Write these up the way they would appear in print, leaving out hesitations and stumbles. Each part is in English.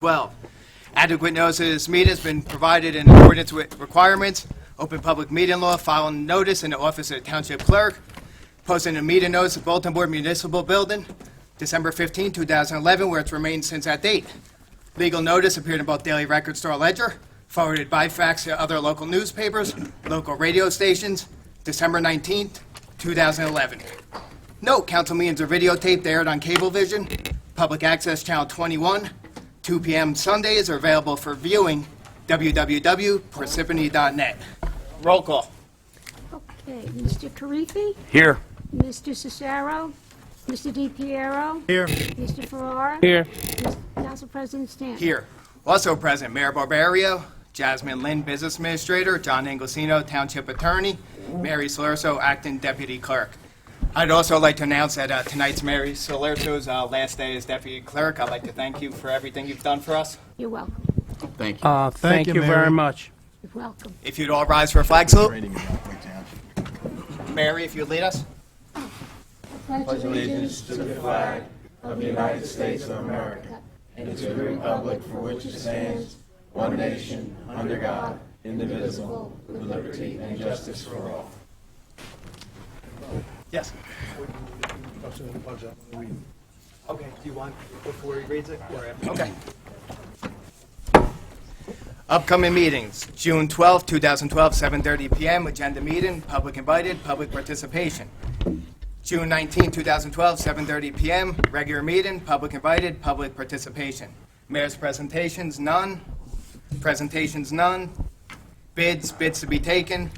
12. Adequate notice of this meeting has been provided in accordance with requirements. Open public meeting law, filing notice in the office of the township clerk. Posting a meeting notice at Bulletin Board Municipal Building, December 15, 2011, where it's remained since that date. Legal notice appeared in both Daily Record Star Ledger, forwarded by fax to other local newspapers, local radio stations, December 19, 2011. Note, council meetings are videotaped, aired on Cablevision, Public Access Channel 21, 2 p.m. Sundays are available for viewing, www.parsippany.net. Roll call. Okay, Mr. Karifi, Here. Mr. Cicero, Mr. DiPiero, Here. Mr. Farrar, Here. Council President Stanton. Here. Also present, Mayor Barbario, Jasmine Lynn, Business Administrator, John Inglesino, Township Attorney, Mary Salerso, Acting Deputy Clerk. I'd also like to announce that tonight's Mary Salerso's last day as Deputy Clerk. I'd like to thank you for everything you've done for us. You're welcome. Thank you. Thank you Mary. very much. You're welcome. If you'd all rise for a flag salute. Mary, if you'd lead us. Pledge allegiance to the flag of the United States of America and to the republic for which it stands, one nation, under God, indivisible, with liberty and justice for all. Yes. Okay, do you want before he reads it? Or after? Okay. Upcoming meetings, June 12, 2012, 7:30 p.m., agenda meeting, public invited, public participation. June 19, 2012, 7:30 p.m., regular meeting, public invited, public participation. Mayor's presentations, none. Presentations, none. Bids to be taken,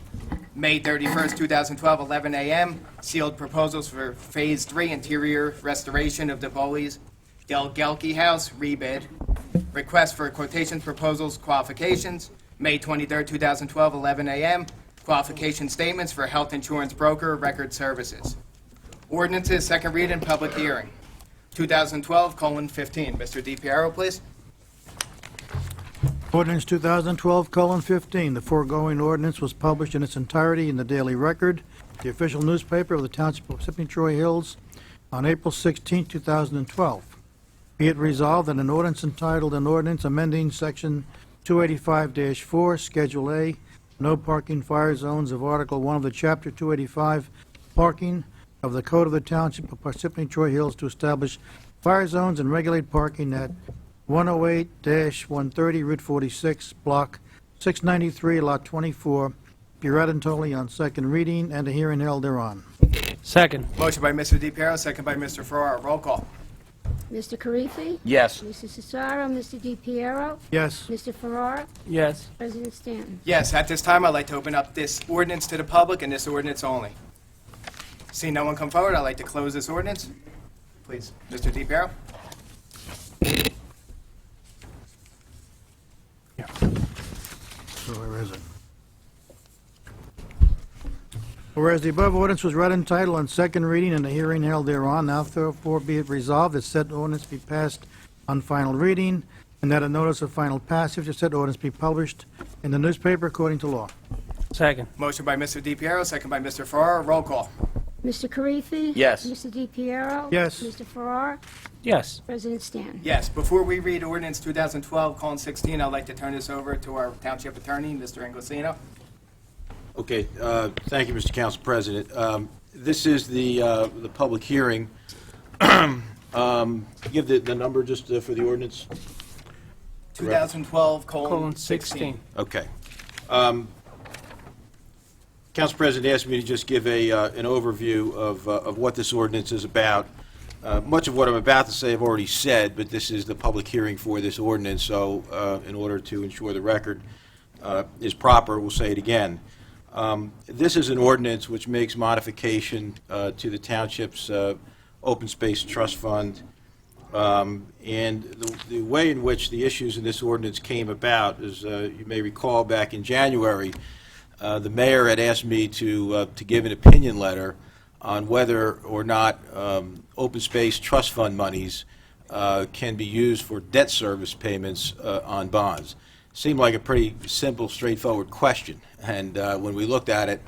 May 31st, 2012, 11 a.m. Sealed proposals for Phase 3 interior restoration of the Bowley's Del Gelke House, rebid. Request for quotations, proposals, qualifications, May 23rd, 2012, 11 a.m. Qualification statements for health insurance broker, record services. Ordinances, second reading, public hearing. 2012:15. Mr. DiPiero, please. Ordinance 2012:15. The foregoing ordinance was published in its entirety in the Daily Record, the official newspaper of the Township of Parsippany-Troy Hills, on April 16, 2012. Be it resolved that an ordinance entitled, an ordinance amending Section 285-4, Schedule A, no parking fire zones of Article 1 of the Chapter 285, parking of the Code of the Township of Parsippany-Troy Hills to establish fire zones and regulate parking at 108-130 Route 46, Block 693, Lot 24, be read and totally on second reading and a hearing held thereon. Second. Motion by Mr. DiPiero, second by Mr. Farrar. Roll call. Mr. Karifi, Yes. Mr. Cicero, Mr. DiPiero, Yes. Mr. Farrar, Yes. President Stanton. Yes, at this time, I'd like to open up this ordinance to the public and this ordinance only. Seeing no one come forward, I'd like to close this ordinance. Please, Mr. DiPiero. So where is it? Whereas the above ordinance was read in title on second reading and the hearing held thereon, now therefore be it resolved that said ordinance be passed on final reading, and that a notice of final passage of said ordinance be published in the newspaper according to law. Second. Motion by Mr. DiPiero, second by Mr. Farrar. Roll call. Mr. Karifi? Yes. Mr. DiPiero? Yes. Mr. Farrar, Yes. President Stanton. Yes, before we read ordinance 2012:16, I'd like to turn this over to our township attorney, Mr. Inglesino. Okay, thank you, Mr. Council President. This is the public hearing. Give the number just for the ordinance. 2012:16. Okay. Council President asked me to just give an overview of what this ordinance is about. Much of what I'm about to say I've already said, but this is the public hearing for this ordinance, so in order to ensure the record is proper, we'll say it again. This is an ordinance which makes modification to the township's open space trust fund, and the way in which the issues in this ordinance came about is, you may recall back in January, the mayor had asked me to give an opinion letter on whether or not open space trust fund monies can be used for debt service payments on bonds. Seemed like a pretty simple, straightforward question, and when we looked at it,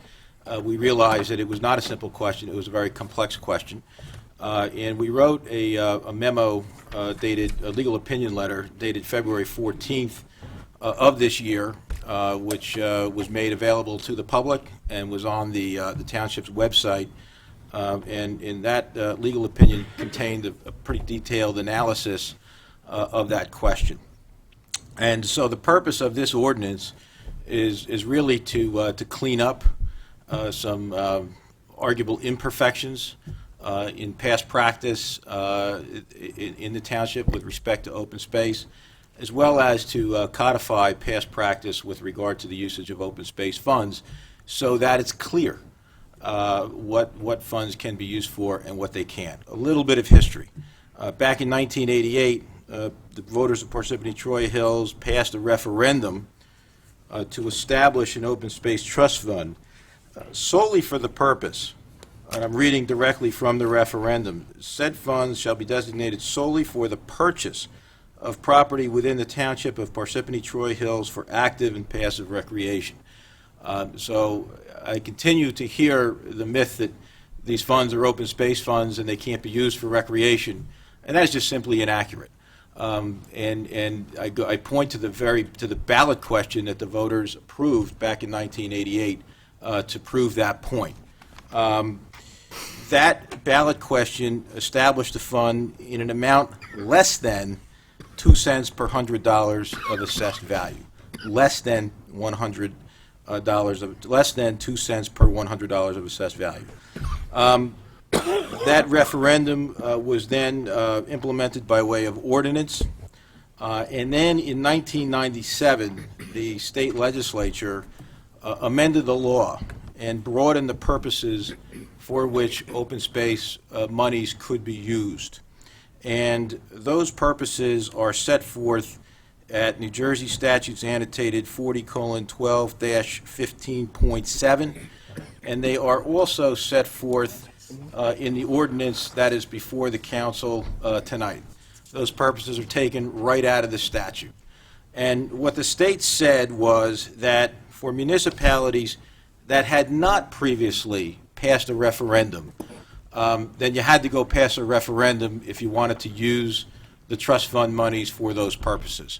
we realized that it was not a simple question. It was a very complex question. And we wrote a memo dated, a legal opinion letter dated February 14th of this year, which was made available to the public and was on the township's website. And in that legal opinion contained a pretty detailed analysis of that question. And so the purpose of this ordinance is really to clean up some arguable imperfections in past practice in the township with respect to open space, as well as to codify past practice with regard to the usage of open space funds so that it's clear what funds can be used for and what they can't. A little bit of history. Back in 1988, the voters of Parsippany-Troy Hills passed a referendum to establish an open space trust fund solely for the purpose, and I'm reading directly from the referendum, said funds shall be designated solely for the purchase of property within the township of Parsippany-Troy Hills for active and passive recreation. So I continue to hear the myth that these funds are open space funds and they can't be used for recreation, and that is just simply inaccurate. And I point to the ballot question that the voters approved back in 1988 to prove that point. That ballot question established a fund in an amount less than 2 cents per $100 of assessed value, less than $100 less than 2 cents per $100 of assessed value. That referendum was then implemented by way of ordinance, and then in 1997, the state legislature amended the law and broadened the purposes for which open space monies could be used. And those purposes are set forth at New Jersey Statutes Annotated 40:12-15.7, and they are also set forth in the ordinance that is before the council tonight. Those purposes are taken right out of the statute. And what the state said was that for municipalities that had not previously passed a referendum, then you had to go pass a referendum if you wanted to use the trust fund monies for those purposes.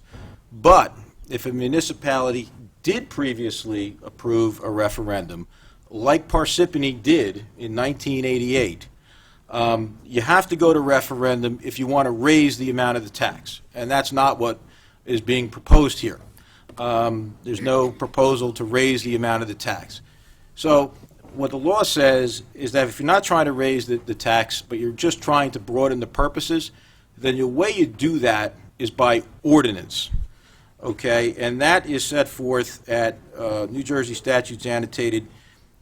But if a municipality did previously approve a referendum, like Parsippany did in 1988, you have to go to referendum if you want to raise the amount of the tax. And that's not what is being proposed here. There's no proposal to raise the amount of the tax. So what the law says is that if you're not trying to raise the tax, but you're just trying to broaden the purposes, then the way you do that is by ordinance. Okay, and that is set forth at New Jersey Statutes Annotated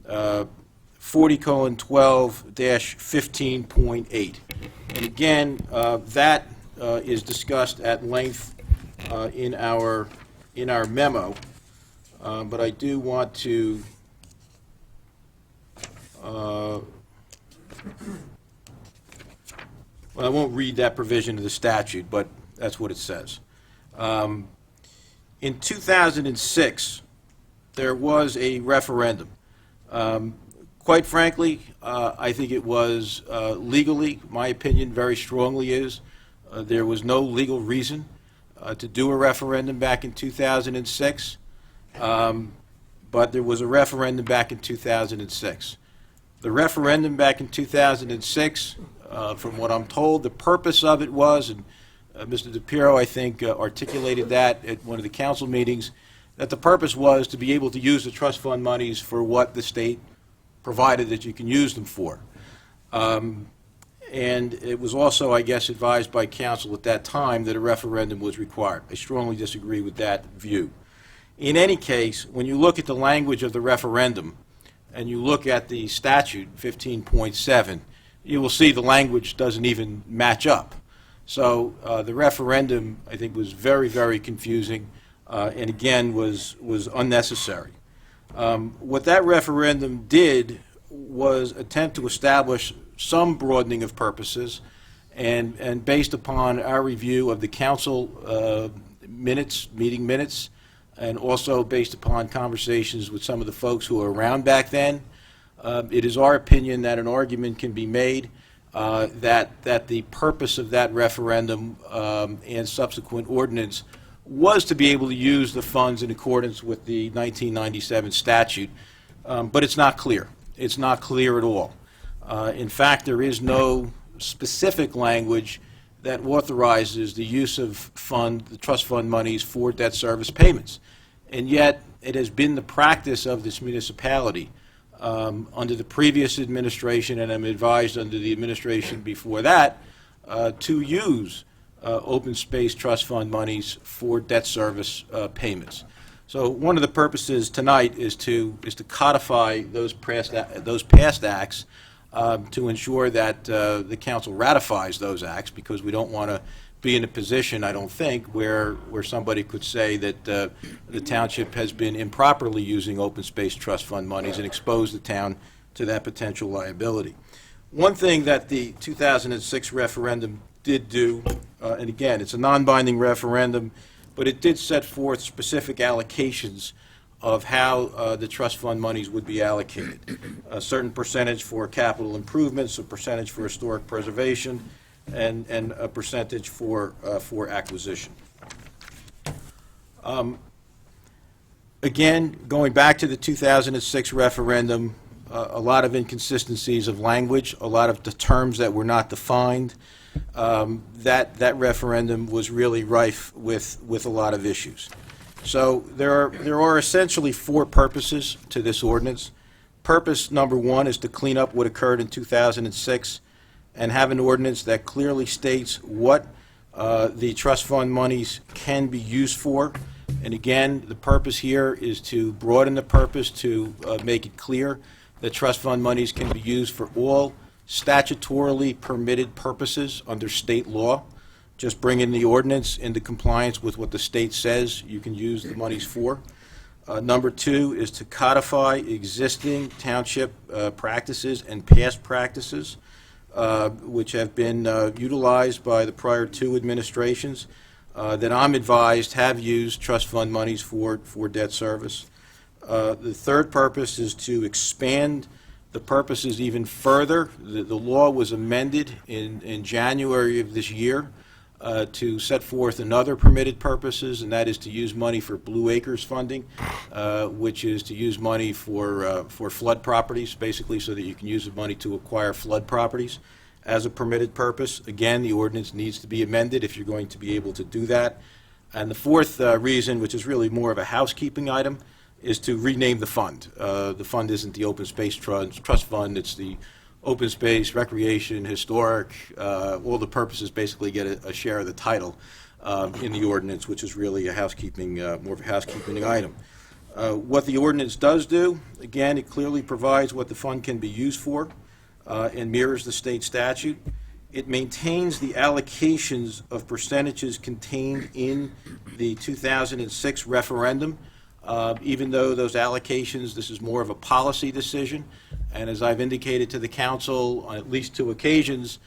40:12-15.8. And again, that is discussed at length in our memo, but I do want to well, I won't read that provision of the statute, but that's what it says. In 2006, there was a referendum. Quite frankly, I think it was legally, my opinion very strongly is, there was no legal reason to do a referendum back in 2006, but there was a referendum back in 2006. The referendum back in 2006, from what I'm told, the purpose of it was, and Mr. DePiero, I think, articulated that at one of the council meetings, that the purpose was to be able to use the trust fund monies for what the state provided that you can use them for. And it was also, I guess, advised by council at that time that a referendum was required. I strongly disagree with that view. In any case, when you look at the language of the referendum and you look at the statute, 15.7, you will see the language doesn't even match up. So the referendum, I think, was very, very confusing and, again, was unnecessary. What that referendum did was attempt to establish some broadening of purposes, and based upon our review of the council meeting minutes, and also based upon conversations with some of the folks who were around back then, it is our opinion that an argument can be made that the purpose of that referendum and subsequent ordinance was to be able to use the funds in accordance with the 1997 statute, but it's not clear. It's not clear at all. In fact, there is no specific language that authorizes the use of the trust fund monies for debt service payments. And yet, it has been the practice of this municipality under the previous administration, and I'm advised under the administration before that, to use open space trust fund monies for debt service payments. So one of the purposes tonight is to codify those past acts to ensure that the council ratifies those acts, because we don't want to be in a position, I don't think, where somebody could say that the township has been improperly using open space trust fund monies and expose the town to that potential liability. One thing that the 2006 referendum did do, and again, it's a non-binding referendum, but it did set forth specific allocations of how the trust fund monies would be allocated. A certain percentage for capital improvements, a percentage for historic preservation, and a percentage for acquisition. Again, going back to the 2006 referendum, a lot of inconsistencies of language, a lot of the terms that were not defined. That referendum was really rife with a lot of issues. So there are essentially four purposes to this ordinance. Purpose number one is to clean up what occurred in 2006 and have an ordinance that clearly states what the trust fund monies can be used for. And again, the purpose here is to broaden the purpose to make it clear that trust fund monies can be used for all statutorily permitted purposes under state law. Just bringing the ordinance into compliance with what the state says you can use the monies for. Number two is to codify existing township practices and past practices, which have been utilized by the prior two administrations that I'm advised have used trust fund monies for debt service. The third purpose is to expand the purposes even further. The law was amended in January of this year to set forth another permitted purposes, and that is to use money for Blue Acres funding, which is to use money for flood properties, basically, so that you can use the money to acquire flood properties as a permitted purpose. Again, the ordinance needs to be amended if you're going to be able to do that. And the fourth reason, which is really more of a housekeeping item, is to rename the fund. The fund isn't the Open Space Trust Fund, it's the Open Space, Recreation, Historic, all the purposes basically get a share of the title in the ordinance, which is really a housekeeping, more of a housekeeping item. What the ordinance does do, again, it clearly provides what the fund can be used for and mirrors the state statute. It maintains the allocations of percentages contained in the 2006 referendum, even though those allocations, this is more of a policy decision. And as I've indicated to the council on at least two occasions,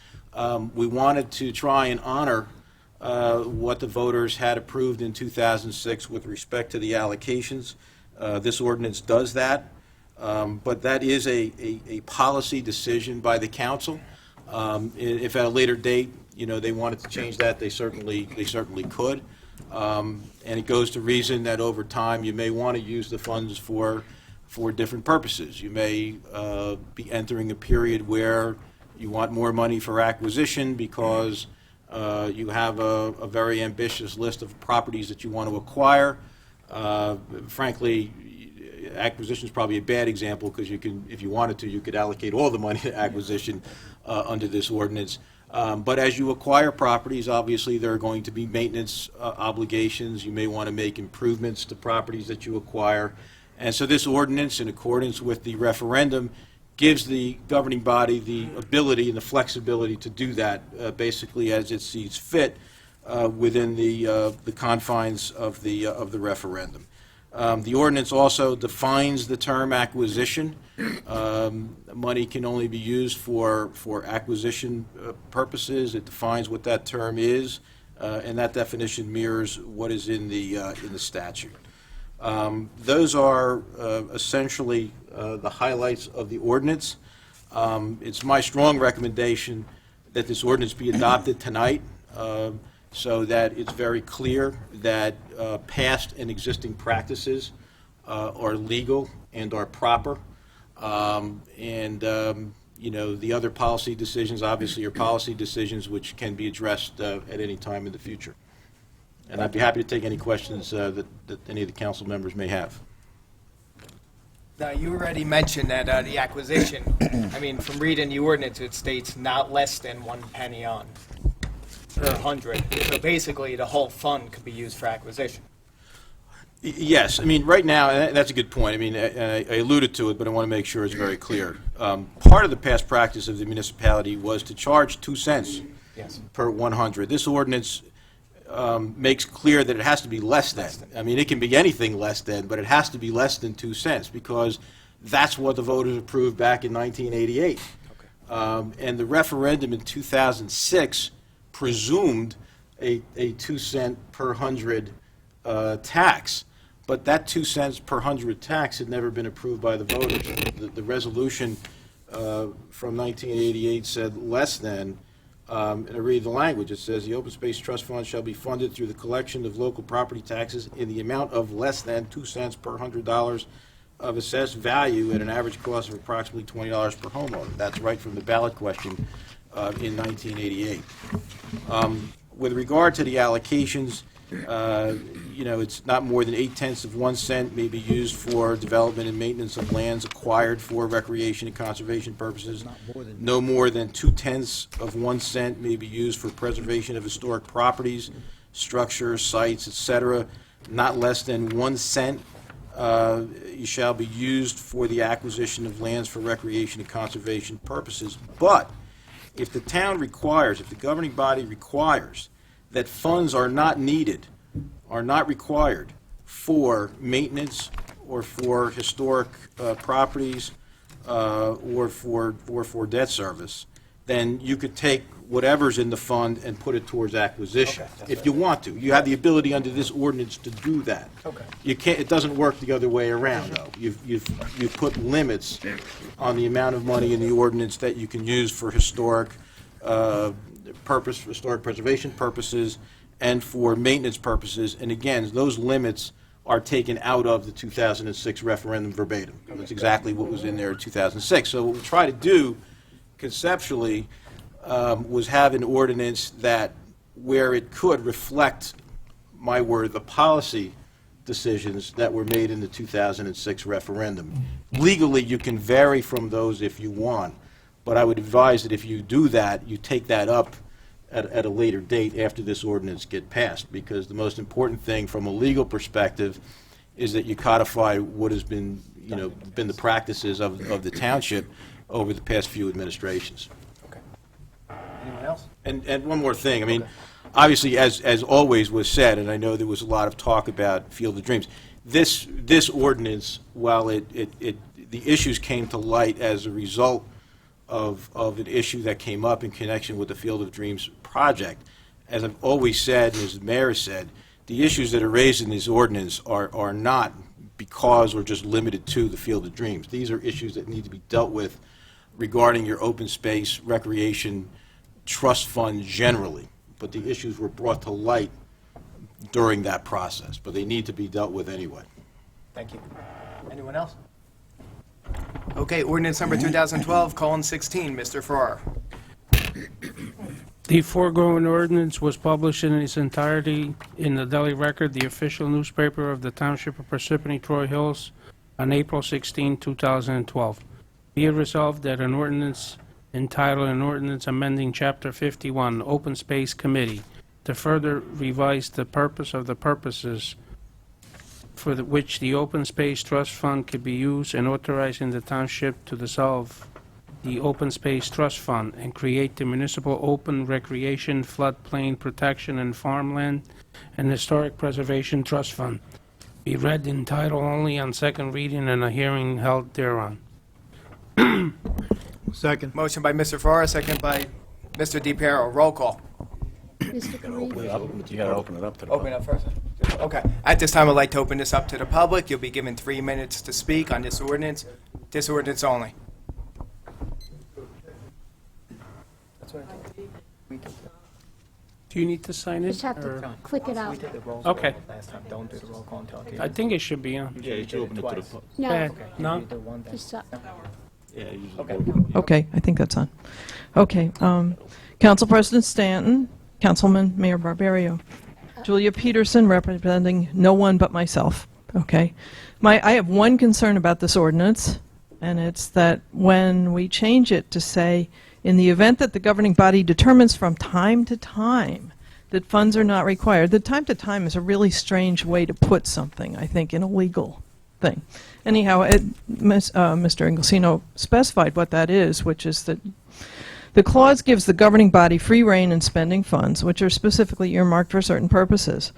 we wanted to try and honor what the voters had approved in 2006 with respect to the allocations. This ordinance does that, but that is a policy decision by the council. If at a later date, they wanted to change that, they certainly could. And it goes to reason that over time you may want to use the funds for different purposes. You may be entering a period where you want more money for acquisition because you have a very ambitious list of properties that you want to acquire. Frankly, acquisition is probably a bad example because if you wanted to, you could allocate all the money to acquisition under this ordinance. But as you acquire properties, obviously there are going to be maintenance obligations. You may want to make improvements to properties that you acquire. And so this ordinance, in accordance with the referendum, gives the governing body the ability and the flexibility to do that, basically as it sees fit within the confines of the referendum. The ordinance also defines the term acquisition. Money can only be used for acquisition purposes. It defines what that term is, and that definition mirrors what is in the statute. Those are essentially the highlights of the ordinance. It's my strong recommendation that this ordinance be adopted tonight, so that it's very clear that past and existing practices are legal and are proper. The other policy decisions, obviously, are policy decisions which can be addressed at any time in the future. And I'd be happy to take any questions that any of the council members may have. Now, you already mentioned that the acquisition, I mean, from reading the ordinance, it states not less than 1 penny on per 100. So basically, the whole fund could be used for acquisition. Yes, I mean, right now, and that's a good point. I mean, I alluded to it, but I want to make sure it's very clear. Part of the past practice of the municipality was to charge 2 cents Yes. per 100. This ordinance makes clear that it has to be less than. I mean, it can be anything less than, but it has to be less than 2 cents, because that's what the voters approved back in 1988. And the referendum in 2006 presumed a 2 cent per 100 tax. But that 2 cents per 100 tax had never been approved by the voters. The resolution from 1988 said less than, and I read the language. It says, "The Open Space Trust Fund shall be funded through the collection of local property taxes in the amount of less than 2 cents per $100 of assessed value at an average cost of approximately $20 per homeowner." That's right from the ballot question in 1988. With regard to the allocations, it's not more than 8/10 of 1 cent may be used for development and maintenance of lands acquired for recreation and conservation purposes. No more than 2/10 of 1 cent may be used for preservation of historic properties, structures, sites, etc. Not less than 1 cent shall be used for the acquisition of lands for recreation and conservation purposes. But if the town requires, if the governing body requires that funds are not needed, are not required for maintenance or for historic properties or for debt service, then you could take whatever's in the fund and put it towards acquisition, if you want to. You have the ability under this ordinance to do that. Okay. You can't, it doesn't work the other way around, though. You've put limits on the amount of money in the ordinance that you can use for historic historic preservation purposes and for maintenance purposes. And again, those limits are taken out of the 2006 referendum verbatim. That's exactly what was in there in 2006. So what we try to do conceptually was have an ordinance that, where it could reflect, my word, the policy decisions that were made in the 2006 referendum. Legally, you can vary from those if you want, but I would advise that if you do that, you take that up at a later date after this ordinance get passed, because the most important thing from a legal perspective is that you codify what has been, been the practices of the township over the past few administrations. Okay. Anyone else? And one more thing, I mean, obviously, as always was said, and I know there was a lot of talk about Field of Dreams, this ordinance, while the issues came to light as a result of an issue that came up in connection with the Field of Dreams project, as I've always said, and as the mayor said, the issues that are raised in this ordinance are not because or just limited to the Field of Dreams. These are issues that need to be dealt with regarding your open space recreation trust fund generally, but the issues were brought to light during that process, but they need to be dealt with anyway. Thank you. Anyone else? Okay, ordinance number 2012:16, Mr. Farrar. The foregoing ordinance was published in its entirety in the Daily Record, the official newspaper of the Township of Parsippany-Troy Hills, on April 16, 2012. Be it resolved that an ordinance entitled An Ordinance Amending Chapter 51, Open Space Committee, to further revise the purpose of the purposes for which the Open Space Trust Fund could be used, and authorizing the township to dissolve the Open Space Trust Fund and create the Municipal Open Recreation, Floodplain Protection and Farmland and Historic Preservation Trust Fund, be read in title only on second reading and a hearing held thereon. Second. Motion by Mr. Farrar, second by Mr. DePiero. Roll call. Mr. Karifi. You gotta open it up to the Open it up first. Okay. At this time, I'd like to open this up to the public. You'll be given 3 minutes to speak on this ordinance only. Do you need to sign in? Just have or- to click it out. Okay. Last time, don't do the roll call until I think it should be on. Yeah, you should open it to the public. No, No? just, Yeah, usually. Okay. Okay, I think that's on. Okay, Council President Stanton, Councilman Mayor Barbario, Julia Peterson representing no one but myself, okay? I have one concern about this ordinance, and it's that when we change it to say, in the event that the governing body determines from time to time that funds are not required, the time to time is a really strange way to put something, I think, in a legal thing. Anyhow, Mr. Inglesino specified what that is, which is that the clause gives the governing body free rein in spending funds, which are specifically earmarked for certain purposes.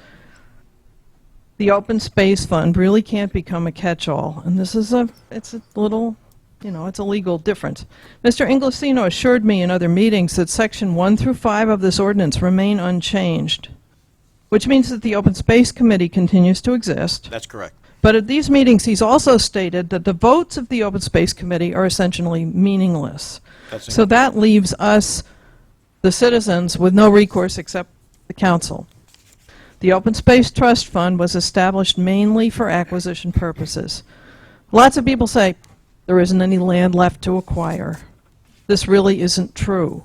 The open space fund really can't become a catch-all, and this is it's a little, it's a legal difference. Mr. Inglesino assured me in other meetings that section 1 through 5 of this ordinance remain unchanged, which means that the Open Space Committee continues to exist. That's correct. But at these meetings, he's also stated that the votes of the Open Space Committee are essentially meaningless. So that leaves us, the citizens, with no recourse except the council. The Open Space Trust Fund was established mainly for acquisition purposes. Lots of people say there isn't any land left to acquire. This really isn't true.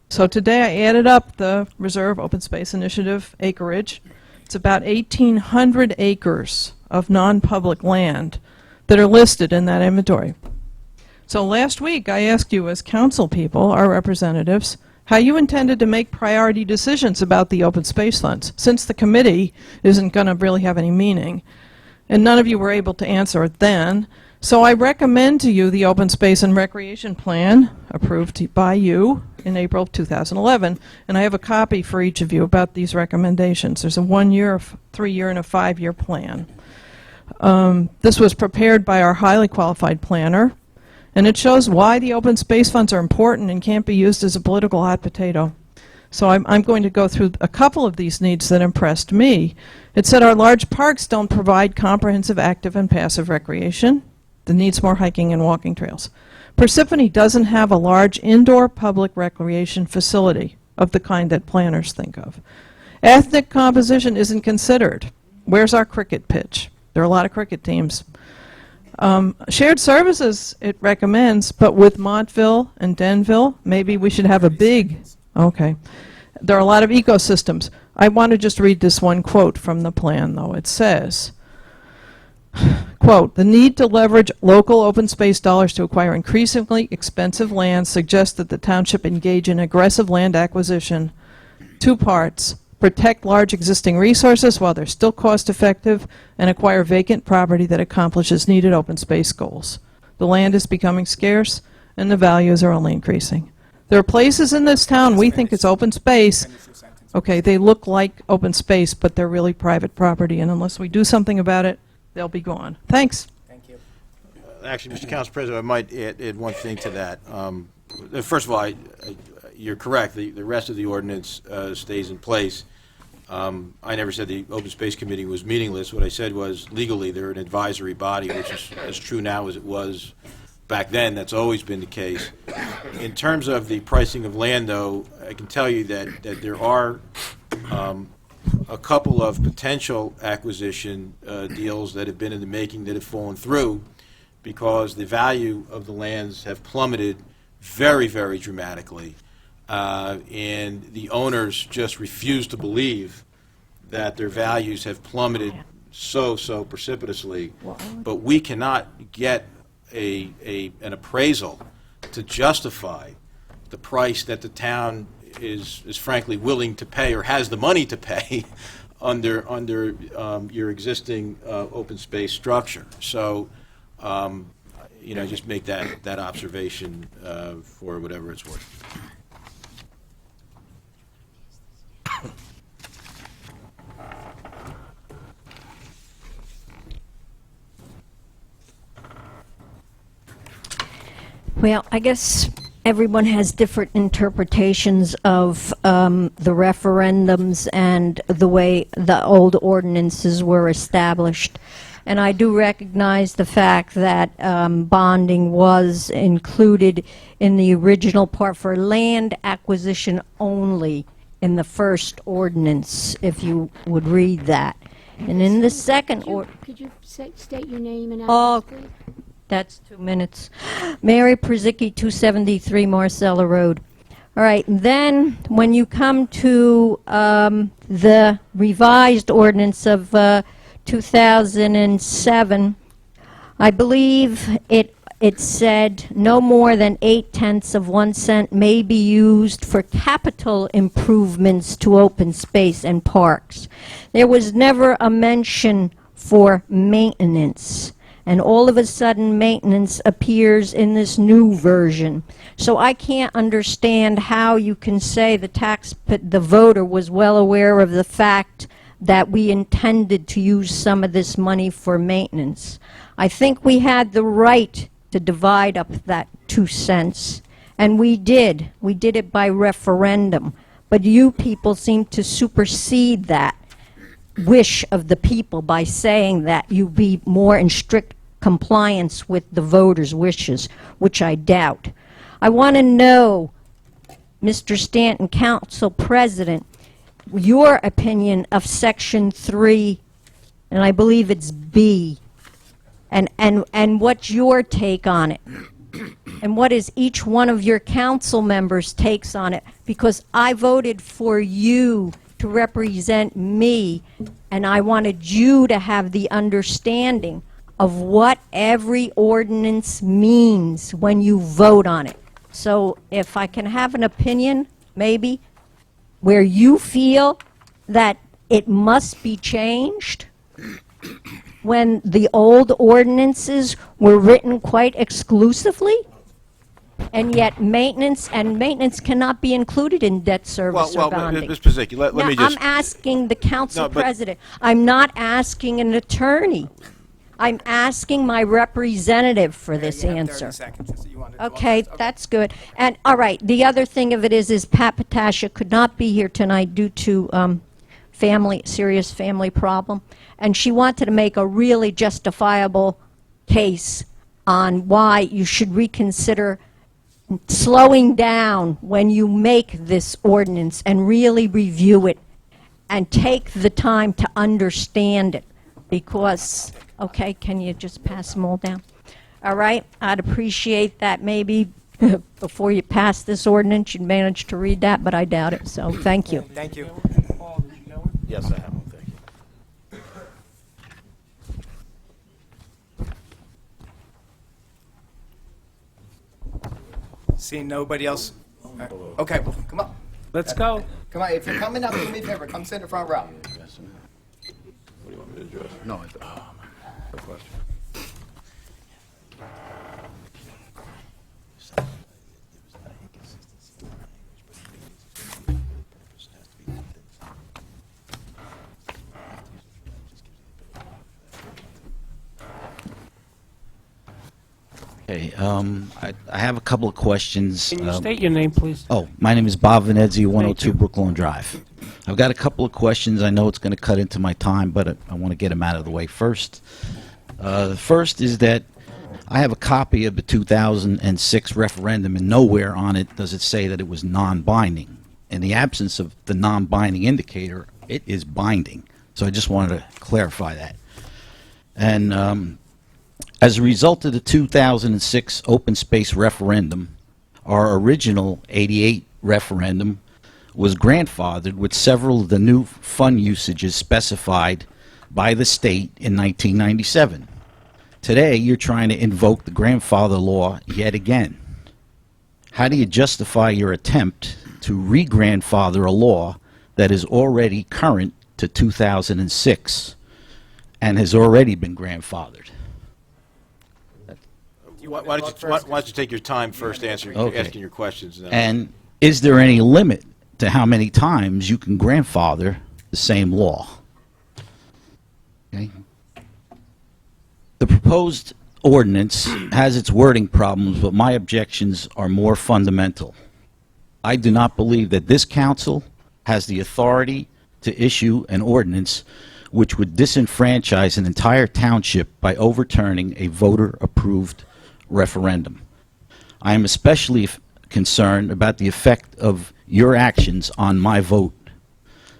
So today I added up the Reserve Open Space Initiative acreage. It's about 1,800 acres of non-public land that are listed in that inventory. So last week I asked you as council people, our representatives, how you intended to make priority decisions about the open space funds, since the committee isn't going to really have any meaning. And none of you were able to answer it then. So I recommend to you the Open Space and Recreation Plan, approved by you in April of 2011. And I have a copy for each of you about these recommendations. There's a 1-year, 3-year, and a 5-year plan. This was prepared by our highly qualified planner, and it shows why the open space funds are important and can't be used as a political hot potato. So I'm going to go through a couple of these needs that impressed me. It said our large parks don't provide comprehensive active and passive recreation. It needs more hiking and walking trails. Parsippany doesn't have a large indoor public recreation facility of the kind that planners think of. Ethnic composition isn't considered. Where's our cricket pitch? There are a lot of cricket teams. Shared services, it recommends, but with Montville and Denville, maybe we should have a big, okay. There are a lot of ecosystems. I want to just read this one quote from the plan, though. It says, quote, the need to leverage local open space dollars to acquire increasingly expensive land suggests that the township engage in aggressive land acquisition. 2 parts. Protect large existing resources while they're still cost effective, and acquire vacant property that accomplishes needed open space goals. The land is becoming scarce, and the values are only increasing. There are places in this town we think it's open space. Okay, they look like open space, but they're really private property, and unless we do something about it, they'll be gone. Thanks. Thank you. Actually, Mr. Council President, I might add one thing to that. First of all, you're correct. The rest of the ordinance stays in place. I never said the Open Space Committee was meaningless. What I said was legally they're an advisory body, which is as true now as it was back then. That's always been the case. In terms of the pricing of land, though, I can tell you that there are a couple of potential acquisition deals that have been in the making that have fallen through because the value of the lands have plummeted very, very dramatically. And the owners just refuse to believe that their values have plummeted so precipitously. But we cannot get an appraisal to justify the price that the town is frankly willing to pay or has the money to pay under your existing open space structure. So, just make that observation for whatever it's worth. Well, I guess everyone has different interpretations of the referendums and the way the old ordinances were established. And I do recognize the fact that bonding was included in the original part for land acquisition only in the first ordinance, if you would read that. And in the second Could you state your name and Oh, address, please? that's 2 minutes. Mary Przicki, 273 Marcella Road. All right, and then when you come to the revised ordinance of 2007, I believe it said no more than 8/10 of 1 cent may be used for capital improvements to open space and parks. There was never a mention for maintenance. And all of a sudden, maintenance appears in this new version. So I can't understand how you can say the voter was well aware of the fact that we intended to use some of this money for maintenance. I think we had the right to divide up that 2 cents, and we did. We did it by referendum. But you people seem to supersede that wish of the people by saying that you be more in strict compliance with the voters' wishes, which I doubt. I want to know, Mr. Stanton, Council President, your opinion of Section 3, and I believe it's B, and what's your take on it? And what is each one of your council members' takes on it? Because I voted for you to represent me, and I wanted you to have the understanding of what every ordinance means when you vote on it. So if I can have an opinion, maybe, where you feel that it must be changed when the old ordinances were written quite exclusively, and yet maintenance cannot be included in debt service or bonding. Ms. Przicki, let Now, me just... I'm asking the council No, but- president. I'm not asking an attorney. I'm asking my representative for this You have 30 answer. seconds, so you wanted to- Okay, that's good. And, all right, the other thing of it is Pat Patascia could not be here tonight due to serious family problem, and she wanted to make a really justifiable case on why you should reconsider slowing down when you make this ordinance and really review it and take the time to understand it, because, okay, can you just pass them all down? All right, I'd appreciate that maybe before you pass this ordinance, you'd manage to read that, but I doubt it, so thank you. Thank you. Yes, I have one, thank you. Seeing nobody else. Okay, well, come on. Let's go. Come on, if you're coming up, do me a favor, come sit in the front row. What do you want me to address? No, no question. Okay, I have a couple of questions. Can you state your name, please? Oh, my name is Bob Venezzi, 102 you. Brooklyn Drive. I've got a couple of questions. I know it's going to cut into my time, but I want to get them out of the way first. The first is that I have a copy of the 2006 referendum, and nowhere on it does it say that it was non-binding. In the absence of the non-binding indicator, it is binding. So I just wanted to clarify that. And as a result of the 2006 open space referendum, our original 88 referendum was grandfathered with several of the new fund usages specified by the state in 1997. Today, you're trying to invoke the grandfather law yet again. How do you justify your attempt to re-grandfather a law that is already current to 2006 and has already been grandfathered? Why don't you take your time first asking your questions? And is there any limit to how many times you can grandfather the same law? Okay. The proposed ordinance has its wording problems, but my objections are more fundamental. I do not believe that this council has the authority to issue an ordinance which would disenfranchise an entire township by overturning a voter-approved referendum. I am especially concerned about the effect of your actions on my vote.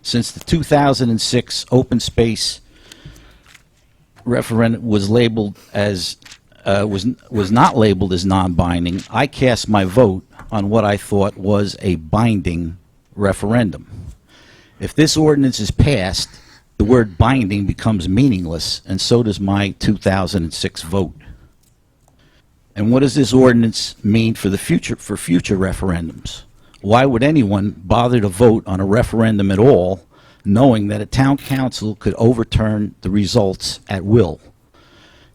Since the 2006 open space referendum was labeled as was not labeled as non-binding, I cast my vote on what I thought was a binding referendum. If this ordinance is passed, the word binding becomes meaningless, and so does my 2006 vote. And what does this ordinance mean for the future, for future referendums? Why would anyone bother to vote on a referendum at all, knowing that a town council could overturn the results at will?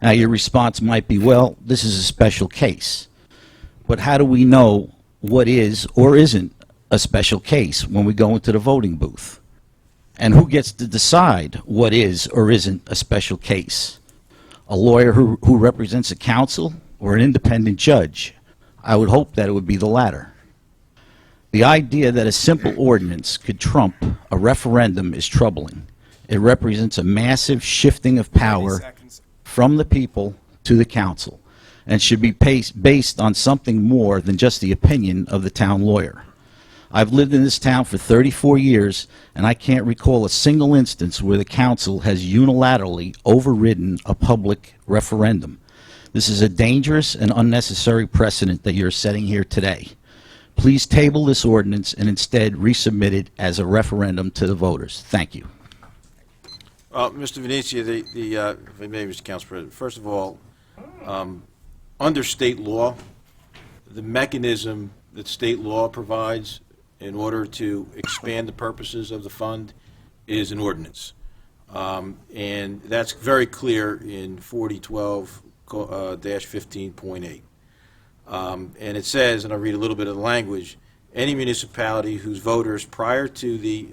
Now, your response might be, well, this is a special case. But how do we know what is or isn't a special case when we go into the voting booth? And who gets to decide what is or isn't a special case? A lawyer who represents a council or an independent judge? I would hope that it would be the latter. The idea that a simple ordinance could trump a referendum is troubling. It represents a massive shifting of power from the people to the council, and should be based on something more than just the opinion of the town lawyer. I've lived in this town for 34 years, and I can't recall a single instance where the council has unilaterally overridden a public referendum. This is a dangerous and unnecessary precedent that you're setting here today. Please table this ordinance and instead resubmit it as a referendum to the voters. Thank you. Mr. Venezia, if I may, Mr. Council President, first of all, under state law, the mechanism that state law provides in order to expand the purposes of the fund is an ordinance. And that's very clear in 4012-15.8. And it says, and I'll read a little bit of the language, any municipality whose voters prior to the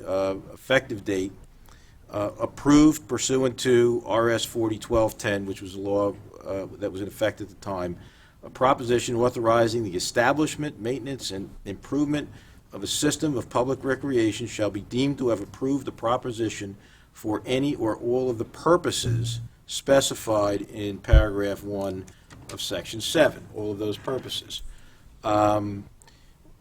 effective date approved pursuant to RS 4012-10, which was a law that was in effect at the time, a proposition authorizing the establishment, maintenance, and improvement of a system of public recreation shall be deemed to have approved the proposition for any or all of the purposes specified in paragraph 1 of section 7, all of those purposes.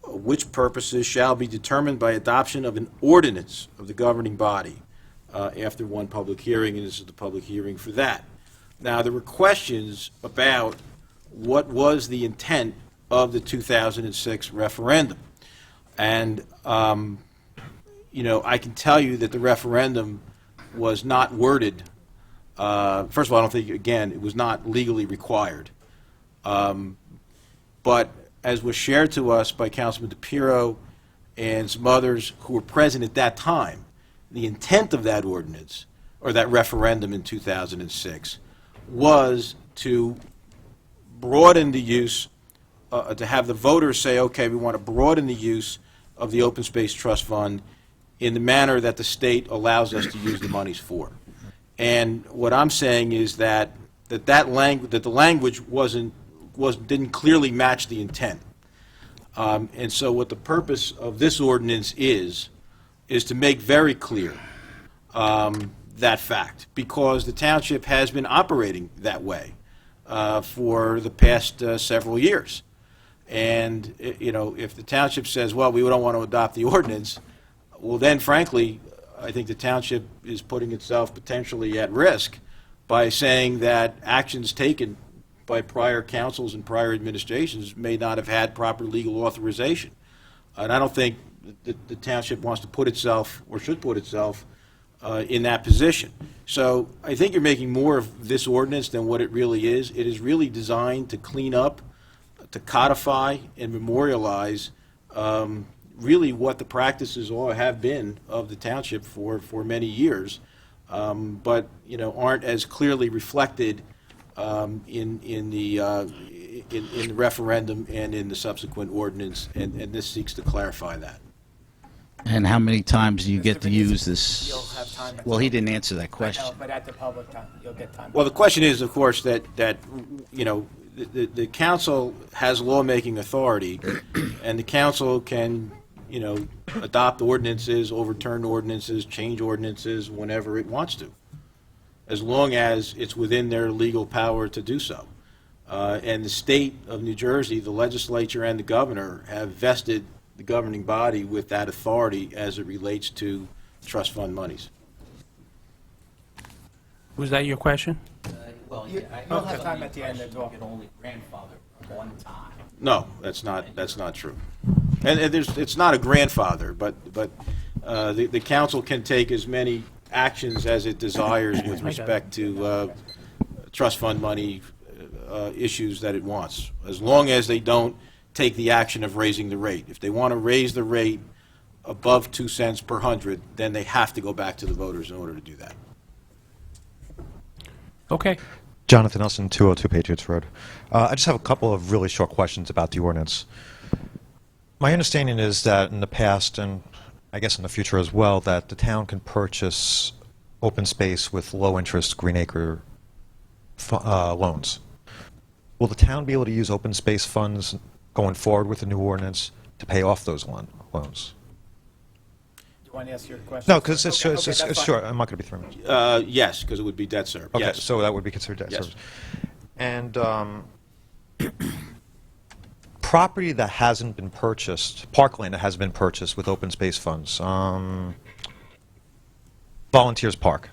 Which purposes shall be determined by adoption of an ordinance of the governing body after one public hearing, and this is the public hearing for that. Now, there were questions about what was the intent of the 2006 referendum. And, you know, I can tell you that the referendum was not worded. First of all, I don't think, again, it was not legally required. But as was shared to us by Councilman DePiero and some others who were present at that time, the intent of that ordinance, or that referendum in 2006, was to broaden the use, to have the voters say, okay, we want to broaden the use of the Open Space Trust Fund in the manner that the state allows us to use the monies for. And what I'm saying is that the language didn't clearly match the intent. And so what the purpose of this ordinance is to make very clear that fact, because the township has been operating that way for the past several years. And, you know, if the township says, well, we don't want to adopt the ordinance, well, then, frankly, I think the township is putting itself potentially at risk by saying that actions taken by prior councils and prior administrations may not have had proper legal authorization. And I don't think that the township wants to put itself, or should put itself, in that position. So I think you're making more of this ordinance than what it really is. It is really designed to clean up, to codify and memorialize really what the practices have been of the township for many years, but, you know, aren't as clearly reflected in the referendum and in the subsequent ordinance, and this seeks to clarify that. And how many times do you get to Venezia, use this? You'll have time. Well, he didn't answer that question. I know, but at the public time, you'll get time. Well, the question is, of course, that you know, the council has lawmaking authority, and the council can, you know, adopt ordinances, overturn ordinances, change ordinances whenever it wants to. as long as it's within their legal power to do so. And the state of New Jersey, the legislature and the governor have vested the governing body with that authority as it relates to trust fund monies. Was that your question? Well, You'll have time at the end to talk. only grandfather one time. No, that's not true. And it's not a grandfather, but the council can take as many actions as it desires with respect to trust fund money issues that it wants, as long as they don't take the action of raising the rate. If they want to raise the rate above 2 cents per hundred, then they have to go back to the voters in order to do that. Okay. Jonathan Nelson, 202 Patriots Road. I just have a couple of really short questions about the ordinance. My understanding is that in the past, and I guess in the future as well, that the town can purchase open space with low-interest Green Acre loans. Will the town be able to use open space funds going forward with the new ordinance to pay off those loans? Do you want to ask your question? No, because it's short. I'm not going to be through. Yes, because it would be debt service. Okay, Yes. so that would be considered debt Yes. service. And property that hasn't been purchased, parkland that has been purchased with open space funds, Volunteers Park,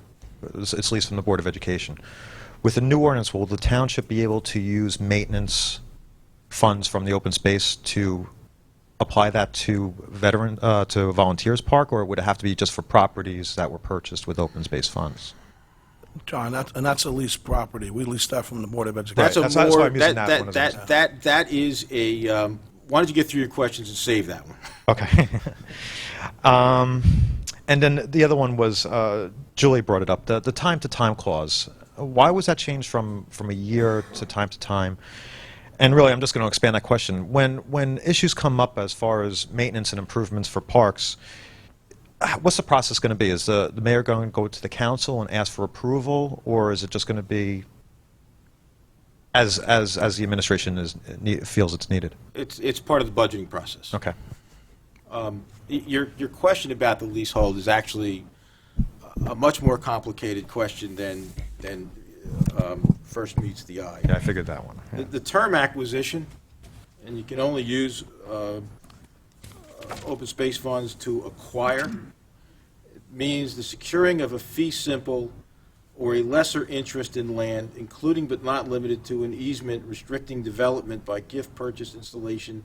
it's leased from the Board of Education. With the new ordinance, will the township be able to use maintenance funds from the open space to apply that to to Volunteers Park, or would it have to be just for properties that were purchased with open space funds? John, that's a leased property. We leased that from the Board of Education. That's a That's why more, I'm using that one as an example. that is a, why don't you get through your questions and save that one? Okay. And then the other one was, Julie brought it up, the time-to-time clause. Why was that changed from a year to time? And really, I'm just going to expand that question. When issues come up as far as maintenance and improvements for parks, what's the process going to be? Is the mayor going to go to the council and ask for approval, or is it just going to be as the administration feels it's needed? It's part of the budgeting process. Okay. Your question about the leasehold is actually a much more complicated question than first meets the eye. Yeah, I figured that one. Yeah. The term acquisition, and you can only use open space funds to acquire, means the securing of a fee simple or a lesser interest in land, including but not limited to an easement restricting development by gift, purchase, installation,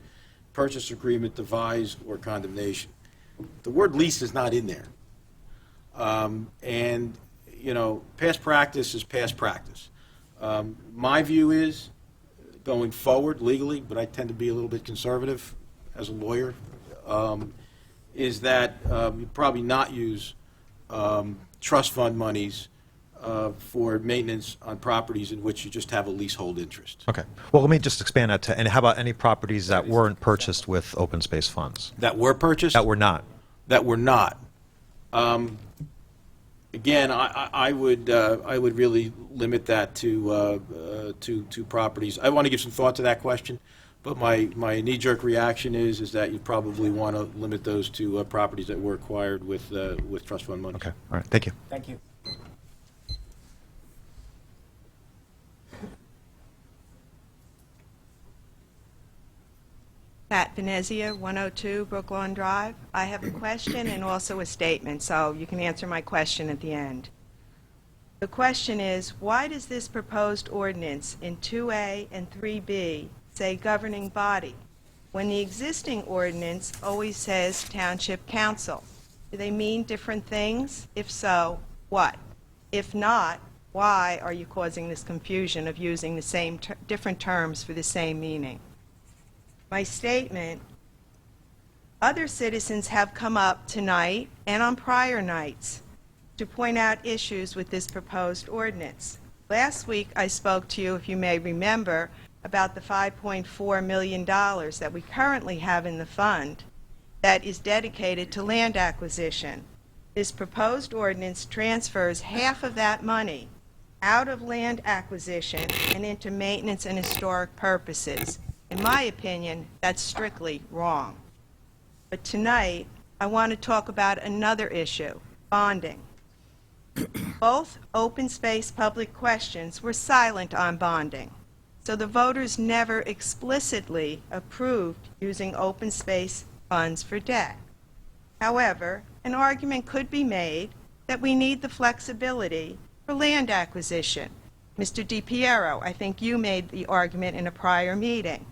purchase agreement, devise, or condemnation. The word lease is not in there. And, you know, past practice is past practice. My view is, going forward legally, but I tend to be a little bit conservative as a lawyer, is that you probably not use trust fund monies for maintenance on properties in which you just have a leasehold interest. Okay. Well, let me just expand that to, and how about any properties that weren't purchased with open space funds? That were purchased? That were not. That were not. Again, I would really limit that to properties. I want to give some thought to that question, but my knee-jerk reaction is that you probably want to limit those to properties that were acquired with trust fund money. Okay. All right. Thank you. Thank you. Pat Venezia, 102 Brooklawn Drive. I have a question and also a statement, so you can answer my question at the end. The question is, why does this proposed ordinance in 2A and 3B say governing body, when the existing ordinance always says township council? Do they mean different things? If so, what? If not, why are you causing this confusion of using the same different terms for the same meaning? My statement, other citizens have come up tonight and on prior nights to point out issues with this proposed ordinance. Last week I spoke to you, if you may remember, about the $5.4 million that we currently have in the fund that is dedicated to land acquisition. This proposed ordinance transfers half of that money out of land acquisition and into maintenance and historic purposes. In my opinion, that's strictly wrong. But tonight, I want to talk about another issue, bonding. Both open space public questions were silent on bonding, so the voters never explicitly approved using open space funds for debt. However, an argument could be made that we need the flexibility for land acquisition. Mr. DiPiero, I think you made the argument in a prior meeting.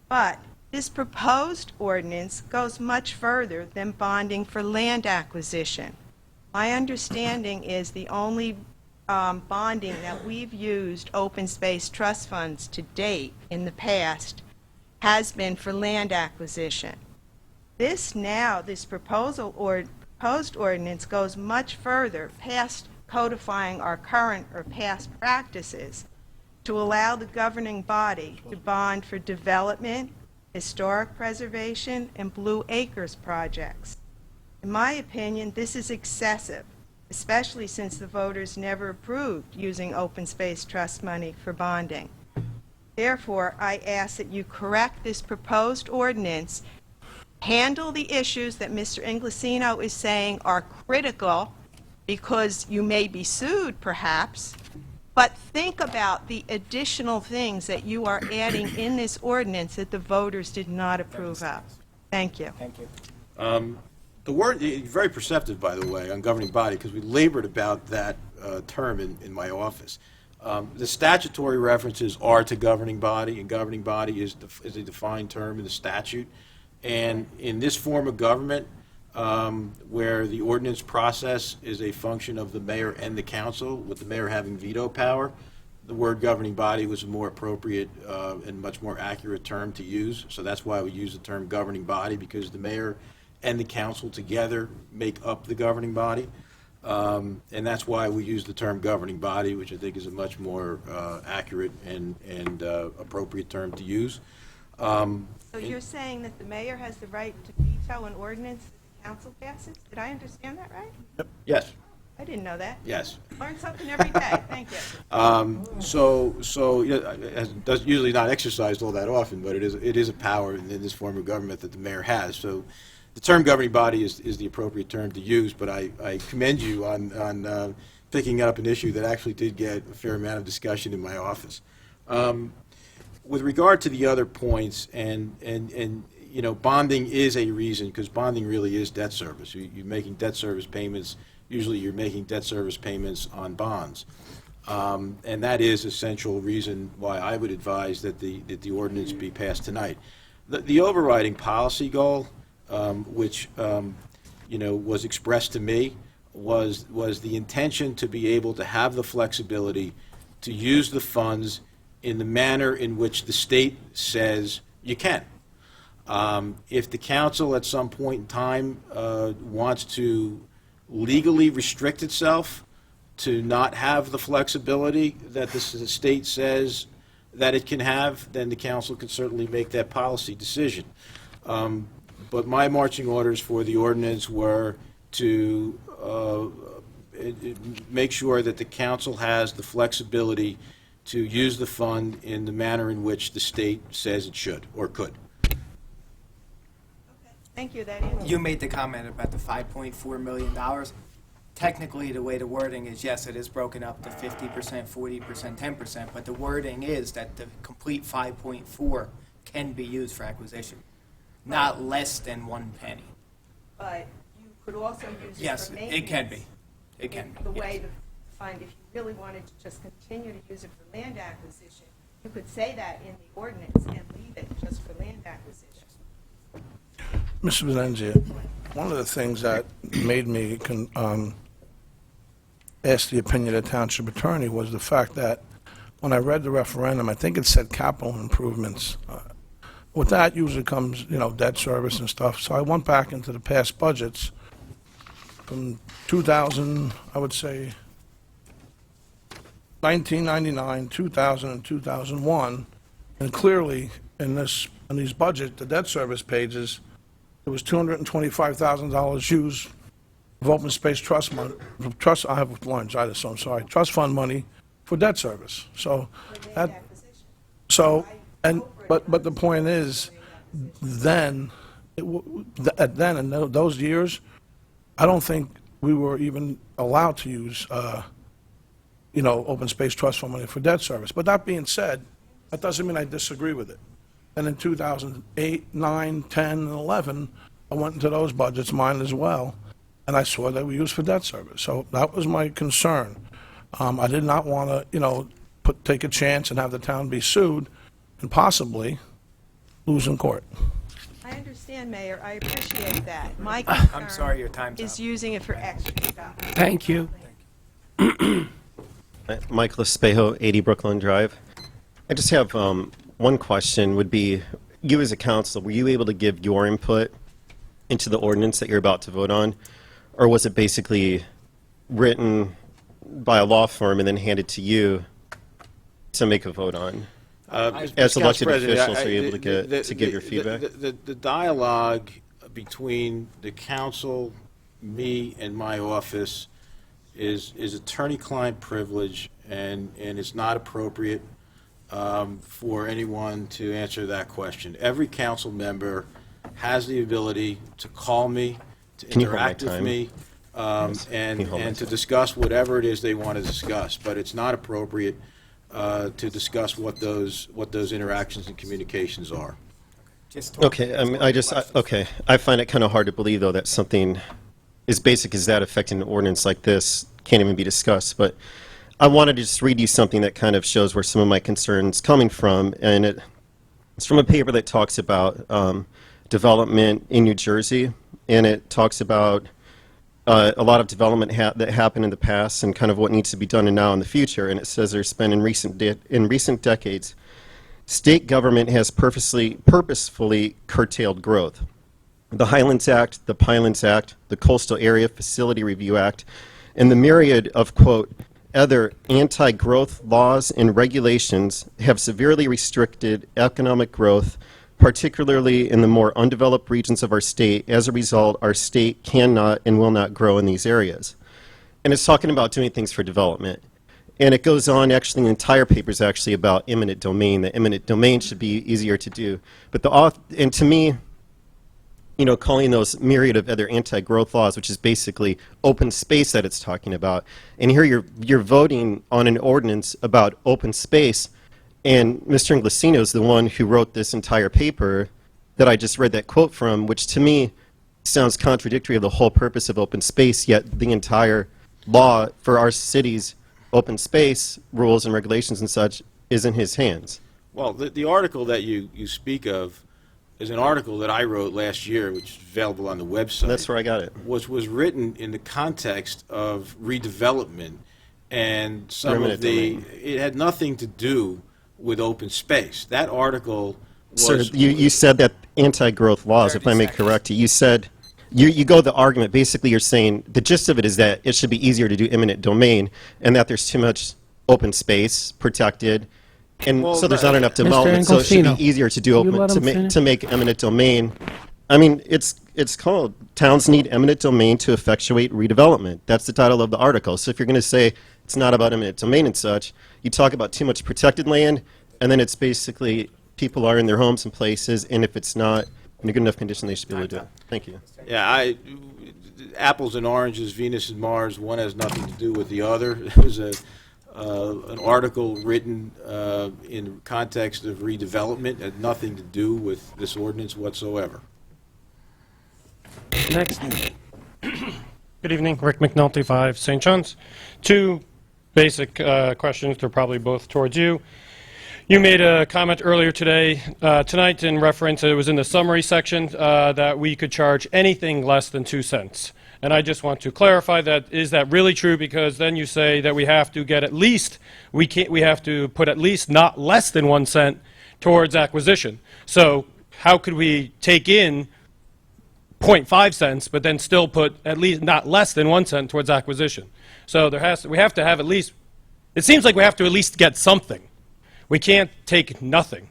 But this proposed ordinance goes much further than bonding for land acquisition. My understanding is the only bonding that we've used open space trust funds to date in the past has been for land acquisition. This proposed ordinance goes much further past codifying our current or past practices to allow the governing body to bond for development, historic preservation, and Blue Acres projects. In my opinion, this is excessive, especially since the voters never approved using open space trust money for bonding. Therefore, I ask that you correct this proposed ordinance, handle the issues that Mr. Inglesino is saying are critical because you may be sued, perhaps, but think about the additional things that you are adding in this ordinance that the voters did not approve of. Thank you. Thank you. The word, very perceptive, by the way, on governing body, because we labored about that term in my office. The statutory references are to governing body, and governing body is a defined term in the statute. And in this form of government, where the ordinance process is a function of the mayor and the council, with the mayor having veto power, the word governing body was a more appropriate and much more accurate term to use. So that's why we use the term governing body, because the mayor and the council together make up the governing body. And that's why we use the term governing body, which I think is a much more accurate and appropriate term to use. So you're saying that the mayor has the right to veto an ordinance that the council passes? Did I understand that right? Yes. I didn't know that. Yes. Learn something every day. Thank you. So that's usually not exercised all that often, but it is a power in this form of government that the mayor has. So the term governing body is the appropriate term to use, but I commend you on picking up an issue that actually did get a fair amount of discussion in my office. With regard to the other points, and you know, bonding is a reason, because bonding really is debt service. You're making debt service payments. Usually you're making debt service payments on bonds. And that is a central reason why I would advise that the ordinance be passed tonight. The overriding policy goal, which you know, was expressed to me, was the intention to be able to have the flexibility to use the funds in the manner in which the state says you can. If the council at some point in time wants to legally restrict itself to not have the flexibility that the state says that it can have, then the council can certainly make that policy decision. But my marching orders for the ordinance were to make sure that the council has the flexibility to use the fund in the manner in which the state says it should or could. Thank you. That answers. You made the comment about the $5.4 million. Technically, the way the wording is, yes, it is broken up to 50%, 40%, 10%, but the wording is that the complete 5.4 can be used for acquisition, not less than 1 penny. But you could also use Yes, it for maintenance. it can be. It can be. The way yes. to find, if you really wanted to just continue to use it for land acquisition, you could say that in the ordinance and leave it just for land acquisition. Mr. Venzia, one of the things that made me ask the opinion of the township attorney was the fact that when I read the referendum, I think it said capital improvements. With that usually comes, you know, debt service and stuff. So I went back into the past budgets from 2000, I would say 1999, 2000, and 2001, and clearly in these budgets, the debt service pages, there was $225,000 used of open space trust money. I have laryngitis, so I'm sorry. Trust fund money for debt service. So that. So and but the point is, then in those years, I don't think we were even allowed to use, open space trust fund money for debt service. But that being said, that doesn't mean I disagree with it. And in 2008, 9, 10, and 11, I went into those budgets, mine as well, and I saw that we used for debt service. So that was my concern. I did not want to, take a chance and have the town be sued and possibly lose in court. I understand, Mayor. I appreciate that. My I'm concern sorry, your time's is up. using it for extra stuff. Thank you. Michael Espejo, 80 Brooklyn Drive. I just have one question would be, you as a council, were you able to give your input into the ordinance that you're about to vote on? Or was it basically written by a law firm and then handed to you to make a vote on? As elected officials, are you able to give your feedback? The dialogue between the council, me, and my office is attorney-client privilege, and it's not appropriate for anyone to answer that question. Every council member has the ability to call me, to interact with me, and to discuss whatever it is they want to discuss. But it's not appropriate to discuss what those interactions and communications are. Okay, I find it kind of hard to believe, though, that something as basic as that affecting an ordinance like this can't even be discussed. But I wanted to just read you something that kind of shows where some of my concerns coming from, and it's from a paper that talks about development in New Jersey, and it talks about a lot of development that happened in the past and kind of what needs to be done now in the future. And it says there's been in recent decades, state government has purposefully curtailed growth. The Highlands Act, the Pinelands Act, the Coastal Area Facility Review Act, and the myriad of, quote, other anti-growth laws and regulations have severely restricted economic growth, particularly in the more undeveloped regions of our state. As a result, our state cannot and will not grow in these areas. And it's talking about doing things for development. And it goes on, actually, the entire paper is actually about eminent domain. The eminent domain should be easier to do. But and to me, calling those myriad of other anti-growth laws, which is basically open space that it's talking about. And here you're voting on an ordinance about open space, and Mr. Inglesino is the one who wrote this entire paper that I just read that quote from, which to me sounds contradictory of the whole purpose of open space, yet the entire law for our city's open space rules and regulations and such is in his hands. Well, the article that you speak of is an article that I wrote last year, which is available on the website. That's where I got it. Was written in the context of redevelopment, and it had nothing to do with open space. That article was... Sir, you said that anti-growth laws, if I may correct you, you said, you go the argument, basically you're saying, the gist of it is that it should be easier to do eminent domain, and that there's too much open space protected, and so there's not enough development, so it should be easier to do to make eminent domain. I mean, it's called Towns Need Eminent Domain to Effectuate Redevelopment. That's the title of the article. So if you're going to say it's not about eminent domain and such, you talk about too much protected land, and then it's basically people are in their homes and places, and if it's not in a good enough condition, they should be able to do it. Thank you. Yeah, apples and oranges, Venus and Mars, one has nothing to do with the other. It was an article written in the context of redevelopment, had nothing to do with this ordinance whatsoever. Next. Good evening, Rick McNulty, 5 St. John's. 2 basic questions. They're probably both towards you. You made a comment earlier tonight in reference, it was in the summary section, that we could charge anything less than 2 cents. And I just want to clarify that, is that really true? Because then you say that we have to get at least, we have to put at least not less than 1 cent towards acquisition. So how could we take in 0.5 cents, but then still put at least not less than 1 cent towards acquisition? So we have to have at least, it seems like we have to at least get something. We can't take nothing.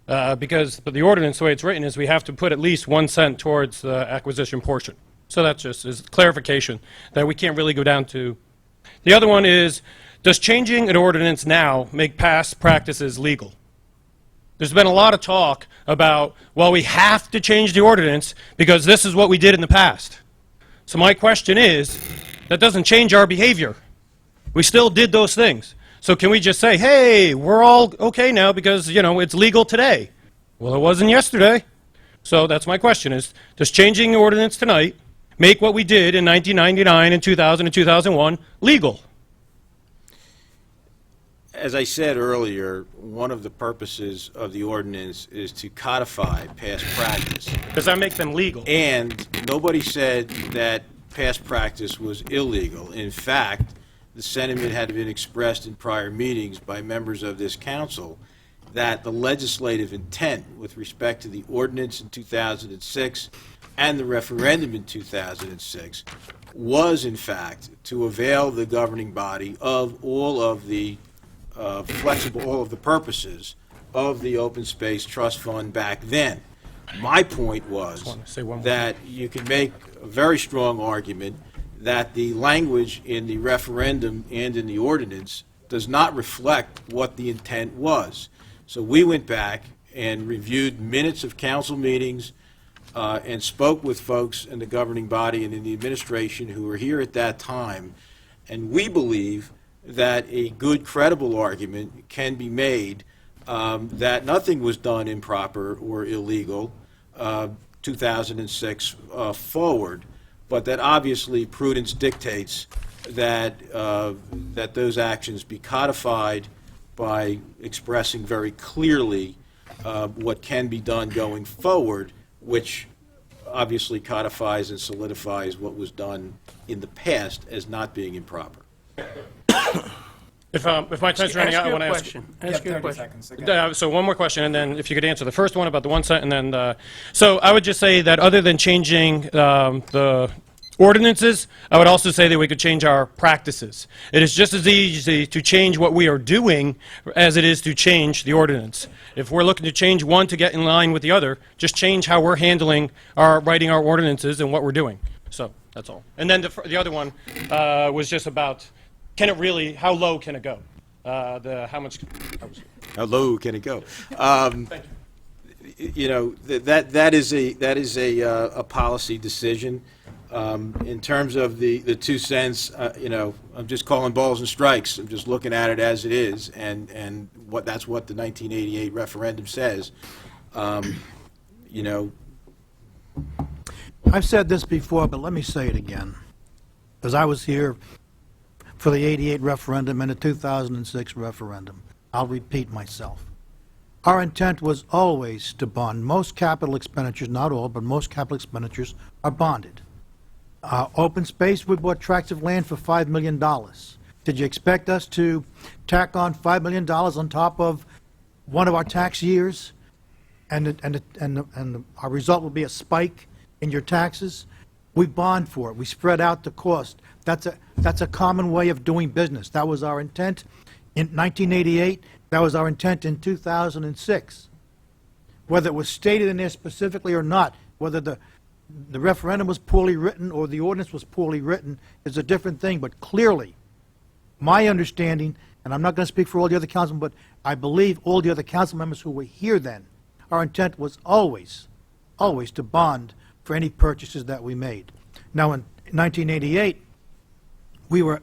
Because the ordinance, the way it's written, is we have to put at least 1 cent towards the acquisition portion. So that's just is clarification that we can't really go down to. The other one is, does changing an ordinance now make past practices legal? There's been a lot of talk about, well, we have to change the ordinance because this is what we did in the past. So my question is, that doesn't change our behavior. We still did those things. So can we just say, hey, we're all okay now because, it's legal today? Well, it wasn't yesterday. So that's my question is, does changing the ordinance tonight make what we did in 1999 and 2000 and 2001 legal? As I said earlier, one of the purposes of the ordinance is to codify past practice. Does that make them legal? And nobody said that past practice was illegal. In fact, the sentiment had been expressed in prior meetings by members of this council that the legislative intent with respect to the ordinance in 2006 and the referendum in 2006 was, in fact, to avail the governing body of all of the all of the purposes of the Open Space Trust Fund back then. My point was that you can make a very strong argument that the language in the referendum and in the ordinance does not reflect what the intent was. So we went back and reviewed minutes of council meetings and spoke with folks in the governing body and in the administration who were here at that time, and we believe that a good, credible argument can be made that nothing was done improper or illegal 2006 forward, but that obviously prudence dictates that that those actions be codified by expressing very clearly what can be done going forward, which obviously codifies and solidifies what was done in the past as not being improper. If my time's running out, I want to ask you. Ask you a question. So one more question, and then if you could answer the first one about the 1 cent, and then so I would just say that other than changing the ordinances, I would also say that we could change our practices. It is just as easy to change what we are doing as it is to change the ordinance. If we're looking to change one to get in line with the other, just change how we're handling writing our ordinances and what we're doing. So that's all. And then the other one was just about, can it really, how low can it go? How much? How low can it go? Thank you. That is a policy decision. In terms of the 2 cents, I'm just calling balls and strikes. I'm just looking at it as it is, and that's what the 1988 referendum says. I've said this before, but let me say it again, because I was here for the 88 referendum and the 2006 referendum. I'll repeat myself. Our intent was always to bond. Most capital expenditures, not all, but most capital expenditures are bonded. Open space, we bought tracts of land for $5 million. Did you expect us to tack on $5 million on top of one of our tax years, and our result will be a spike in your taxes? We bond for it. We spread out the cost. That's a common way of doing business. That was our intent in 1988. That was our intent in 2006. Whether it was stated in there specifically or not, whether the referendum was poorly written or the ordinance was poorly written is a different thing. But clearly, my understanding, and I'm not going to speak for all the other councilmen, but I believe all the other council members who were here then, our intent was always to bond for any purchases that we made. Now, in 1988, we were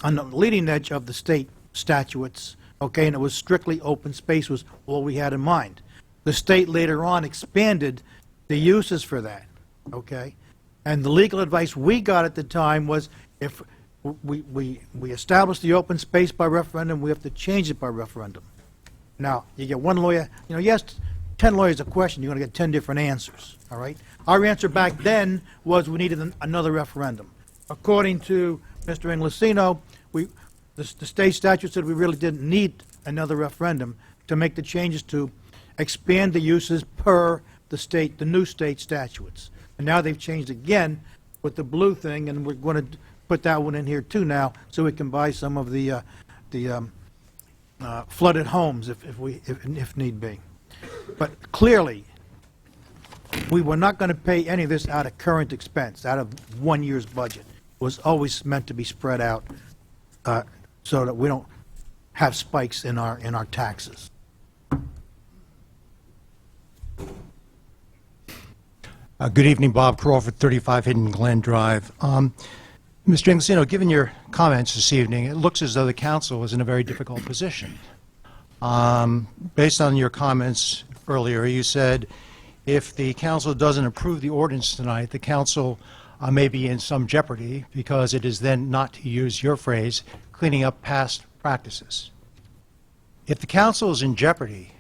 on the leading edge of the state statutes, okay, and it was strictly open space was all we had in mind. The state later on expanded the uses for that, okay? And the legal advice we got at the time was if we established the open space by referendum, we have to change it by referendum. Now, you get one lawyer, you ask 10 lawyers a question, you're going to get 10 different answers, all right? Our answer back then was we needed another referendum. According to Mr. Inglesino, the state statute said we really didn't need another referendum to make the changes to expand the uses per the new state statutes. And now they've changed again with the blue thing, and we're going to put that one in here too now, so we can buy some of the flooded homes if need be. But clearly, we were not going to pay any of this out of current expense, out of 1 year's budget. It was always meant to be spread out so that we don't have spikes in our taxes. Good evening, Bob Crawford, 35 Hidden Glen Drive. Mr. Inglesino, given your comments this evening, it looks as though the council is in a very difficult position. Based on your comments earlier, you said if the council doesn't approve the ordinance tonight, the council may be in some jeopardy because it is then, not to use your phrase, cleaning up past practices. If the council is in jeopardy,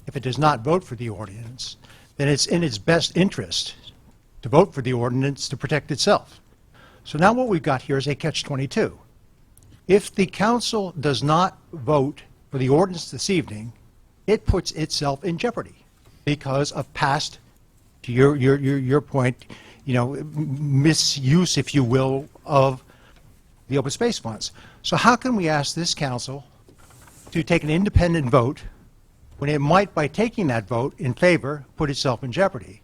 if it does not vote for the ordinance, then it's in its best interest to vote for the ordinance to protect itself. So now what we've got here is a catch-22. If the council does not vote for the ordinance this evening, it puts itself in jeopardy because of past, to your point, misuse, if you will, of the open space funds. So how can we ask this council to take an independent vote when it might, by taking that vote in favor, put itself in jeopardy?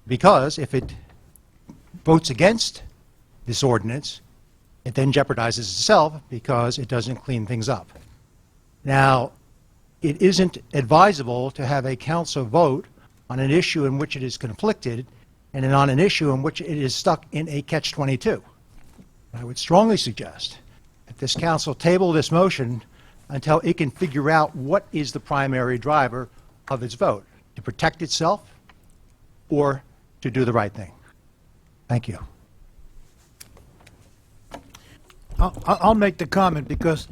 Because if it votes against this ordinance, it then jeopardizes itself because it doesn't clean things up. Now, it isn't advisable to have a council vote on an issue in which it is conflicted and on an issue in which it is stuck in a catch-22. I would strongly suggest that this council table this motion until it can figure out what is the primary driver of its vote, to protect itself or to do the right thing. Thank you. I'll make the comment because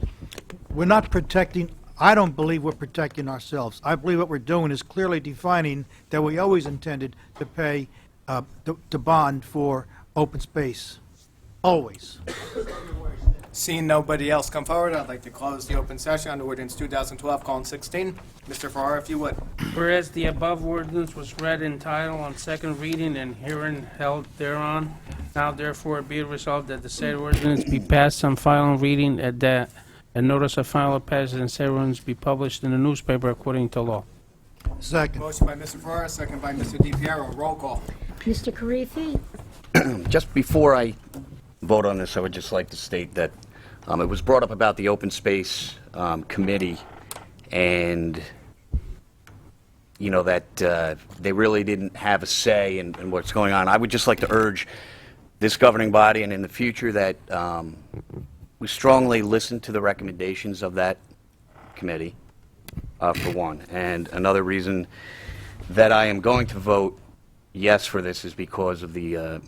we're not protecting, I don't believe we're protecting ourselves. I believe what we're doing is clearly defining that we always intended to pay, to bond for open space. Always. Seeing nobody else come forward, I'd like to close the open session on ordinance 2012:16. Mr. Farrar, if you would. Whereas the above ordinance was read in title on second reading and hearing held thereon, now therefore be it resolved that the said ordinance be passed on final reading at that, and notice of final passage and said ordinance be published in the newspaper according to law. Second. Motion by Mr. Farrar, second by Mr. DiPiero. Roll call. Mr. Karifi? Just before I vote on this, I would just like to state that it was brought up about the Open Space Committee, and that they really didn't have a say in what's going on. I would just like to urge this governing body and in the future that we strongly listen to the recommendations of that committee, for one. And another reason that I am going to vote yes for this is because of the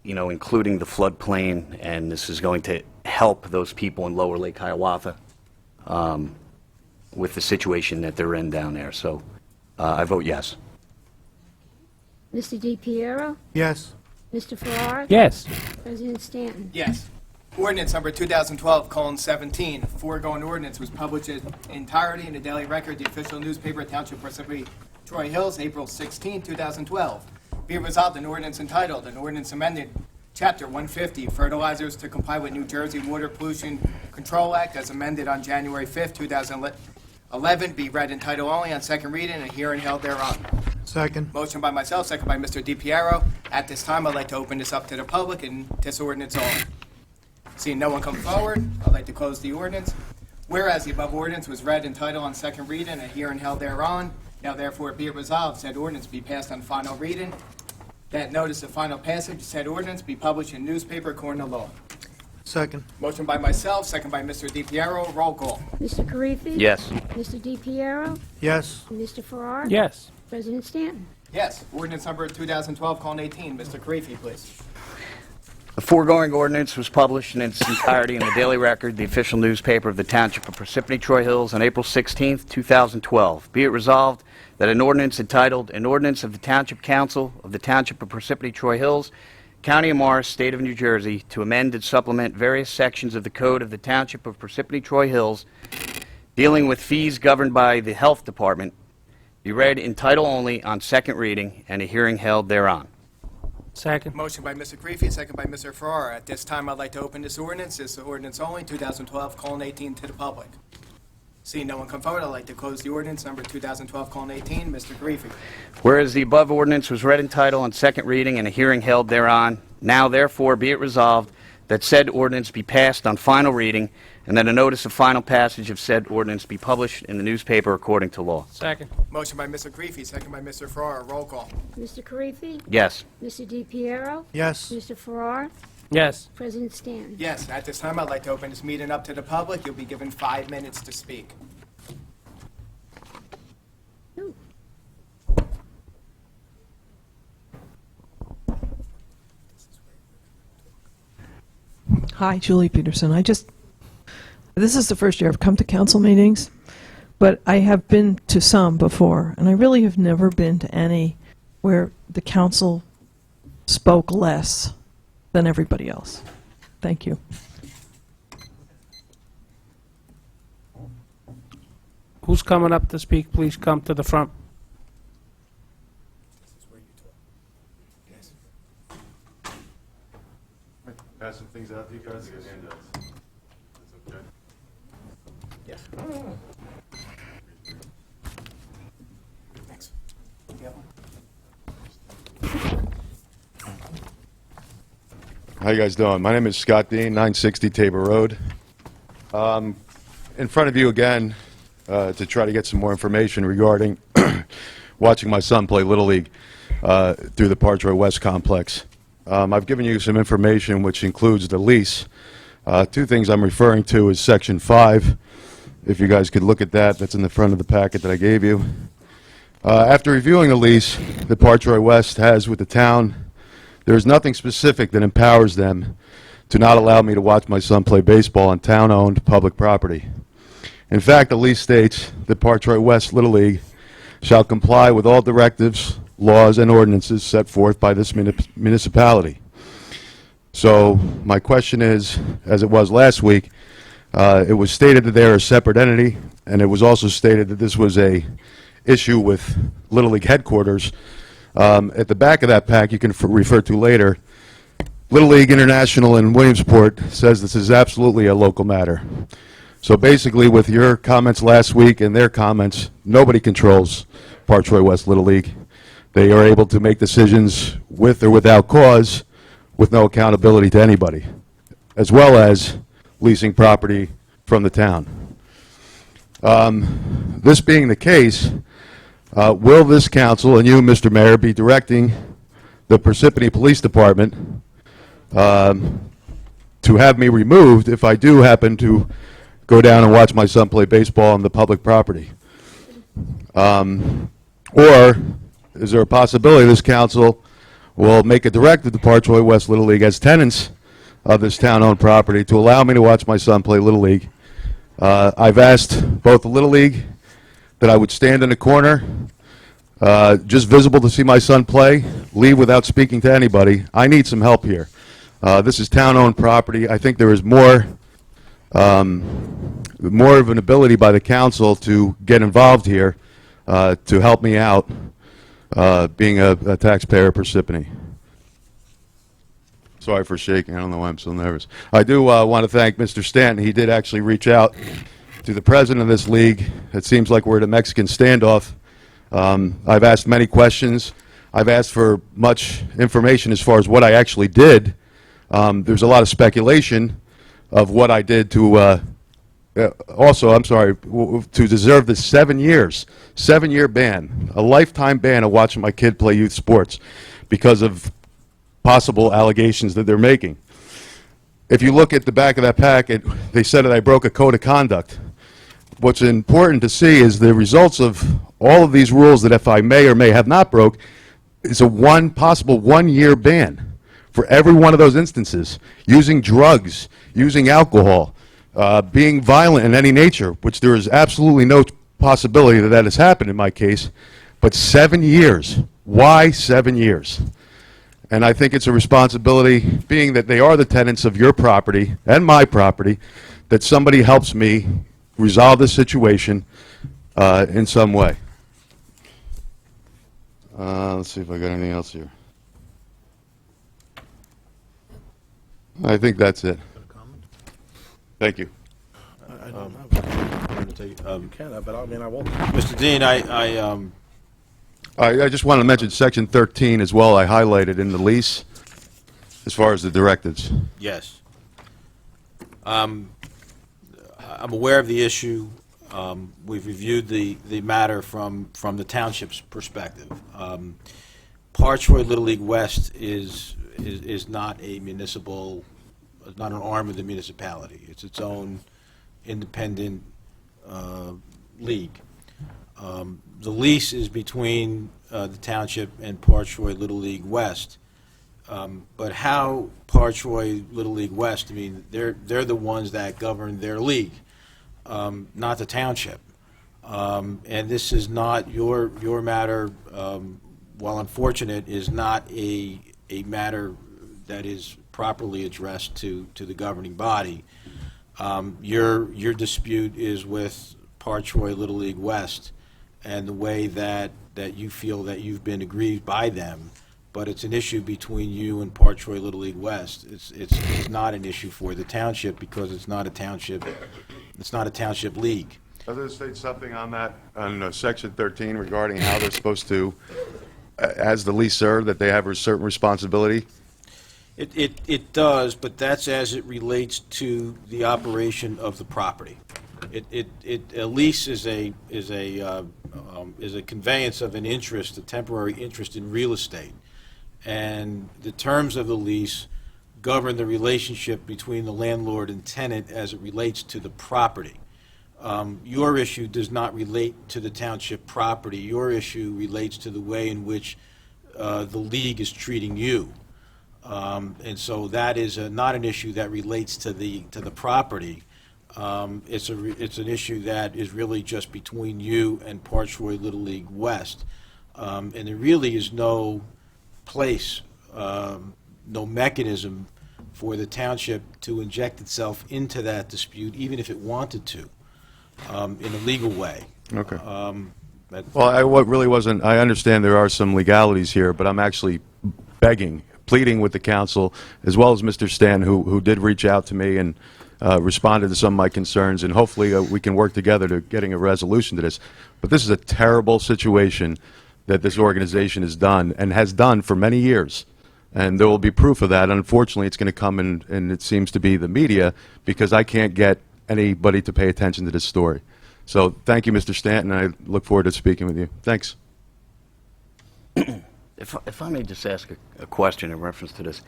including the floodplain, and this is going to help those people in Lower Lake Hiawatha with the situation that they're in down there. So I vote yes. Mr. DiPiero? Yes. Mr. Farrar? Yes. President Stanton? Yes. Ordinance number 2012:17, foregoing ordinance was published in entirety in the Daily Record, the official newspaper of Township Parsippany-Troy Hills, April 16, 2012. Be it resolved, an ordinance entitled, an ordinance amended Chapter 150, Fertilizers to comply with New Jersey Water Pollution Control Act as amended on January 5, 2011, be read in title only on second reading and hearing held thereon. Second. Motion by myself, second by Mr. DiPiero. At this time, I'd like to open this up to the public and this ordinance only. Seeing no one come forward, I'd like to close the ordinance. Whereas the above ordinance was read in title on second reading and hearing held thereon, now therefore be it resolved, said ordinance be passed on final reading, that notice of final passage, said ordinance be published in newspaper according to law. Second. Motion by myself, second by Mr. DiPiero. Roll call. Mr. Karifi? Yes. Mr. DiPiero? Yes. Mr. Farrar? Yes. President Stanton? Yes. Ordinance number 2012:18. Mr. Karifi, please. The foregoing ordinance was published in its entirety in the Daily Record, the official newspaper of the Township of Parsippany-Troy Hills, on April 16, 2012. Be it resolved that an ordinance entitled, An Ordinance of the Township Council of the Township of Parsippany-Troy Hills, County of Morris, State of New Jersey, to amend and supplement various sections of the Code of the Township of Parsippany-Troy Hills dealing with fees governed by the Health Department, be read in title only on second reading and a hearing held thereon. Second. Motion by Mr. Karifi, second by Mr. Farrar. At this time, I'd like to open this ordinance only, 2012:18, to the public. Seeing no one come forward, I'd like to close the ordinance number 2012:18. Mr. Karifi. Whereas the above ordinance was read in title on second reading and a hearing held thereon, now therefore be it resolved that said ordinance be passed on final reading, and that a notice of final passage of said ordinance be published in the newspaper according to law. Second. Motion by Mr. Karifi, second by Mr. Farrar. Roll call. Mr. Karifi? Yes. Mr. DePiero? Yes. Mr. Farrar? Yes. President Stanton? Yes, at this time, I'd like to open this meeting up to the public. You'll be given 5 minutes to speak. Hi, Julie Peterson. This is the first year I've come to council meetings, but I have been to some before, and I really have never been to any where the council spoke less than everybody else. Thank you. Who's coming up to speak? Please come to the front. Pass some things out to you guys. I got handouts. That's okay. Yes. Thanks. How you guys doing? My name is Scott Dean, 960 Tabor Road. In front of you again to try to get some more information regarding watching my son play Little League through the Parsippany-Troy West complex. I've given you some information which includes the lease. Two things I'm referring to is Section 5. If you guys could look at that, that's in the front of the packet that I gave you. After reviewing the lease that Parsippany-Troy West has with the town, there is nothing specific that empowers them to not allow me to watch my son play baseball on town-owned public property. In fact, the lease states that Parsippany-Troy West Little League shall comply with all directives, laws, and ordinances set forth by this municipality. So my question is, as it was last week, it was stated that they're a separate entity, and it was also stated that this was a issue with Little League headquarters. At the back of that pack, you can refer to later, Little League International in Williamsport says this is absolutely a local matter. So basically, with your comments last week and their comments, nobody controls Parsippany-Troy West Little League. They are able to make decisions with or without cause, with no accountability to anybody, as well as leasing property from the town. This being the case, will this council and you, Mr. Mayor, be directing the Parsippany Police Department to have me removed if I do happen to go down and watch my son play baseball on the public property? Or is there a possibility this council will make a directive to Parsippany-Troy West Little League as tenants of this town-owned property to allow me to watch my son play Little League? I've asked both the Little League that I would stand in the corner, just visible to see my son play, leave without speaking to anybody. I need some help here. This is town-owned property. I think there is more of an ability by the council to get involved here to help me out, being a taxpayer of Parsippany. Sorry for shaking. I don't know why I'm so nervous. I do want to thank Mr. Stanton. He did actually reach out to the president of this league. It seems like we're at a Mexican standoff. I've asked many questions. I've asked for much information as far as what I actually did. There's a lot of speculation of what I did to to deserve this 7 years, 7-year ban, a lifetime ban of watching my kid play youth sports because of possible allegations that they're making. If you look at the back of that packet, they said that I broke a code of conduct. What's important to see is the results of all of these rules that if I may or may have not broke is a possible 1-year ban for every one of those instances, using drugs, using alcohol, being violent in any nature, which there is absolutely no possibility that that has happened in my case. But 7 years. Why 7 years? And I think it's a responsibility, being that they are the tenants of your property and my property, that somebody helps me resolve this situation in some way. Let's see if I got anything else here. I think that's it. Thank you. I don't know. You can, but I mean, I won't. Mr. Dean, I just want to mention Section 13 as well. I highlighted in the lease as far as the directives. Yes. I'm aware of the issue. We've reviewed the matter from the township's perspective. Parsippany-Troy Little League West is not a municipal, not an arm of the municipality. It's its own independent league. The lease is between the township and Parsippany-Troy Little League West. But how Parsippany-Troy Little League West, I mean, they're the ones that govern their league, not the township. And this is not your matter, while unfortunate, is not a matter that is properly addressed to the governing body. Your dispute is with Parsippany-Troy Little League West and the way that you feel that you've been aggrieved by them. But it's an issue between you and Parsippany-Troy Little League West. It's not an issue for the township because it's not a township. It's not a township league. Does it state something on that, on Section 13, regarding how they're supposed to, as the leaser, that they have a certain responsibility? It does, but that's as it relates to the operation of the property. A lease is a conveyance of an interest, a temporary interest in real estate. And the terms of the lease govern the relationship between the landlord and tenant as it relates to the property. Your issue does not relate to the township property. Your issue relates to the way in which the league is treating you. And so that is not an issue that relates to the property. It's an issue that is really just between you and Parsippany-Troy Little League West. And there really is no place, no mechanism for the township to inject itself into that dispute, even if it wanted to, in a legal way. Okay. What really wasn't, I understand there are some legalities here, but I'm actually pleading with the council, as well as Mr. Stan, who did reach out to me and responded to some of my concerns, and hopefully we can work together to getting a resolution to this. But this is a terrible situation that this organization has done, and has done for many years. And there will be proof of that. Unfortunately, it's going to come in, and it seems to be the media, because I can't get anybody to pay attention to this story. So thank you, Mr. Stanton. I look forward to speaking with you. Thanks. If I may just ask a question in reference to this.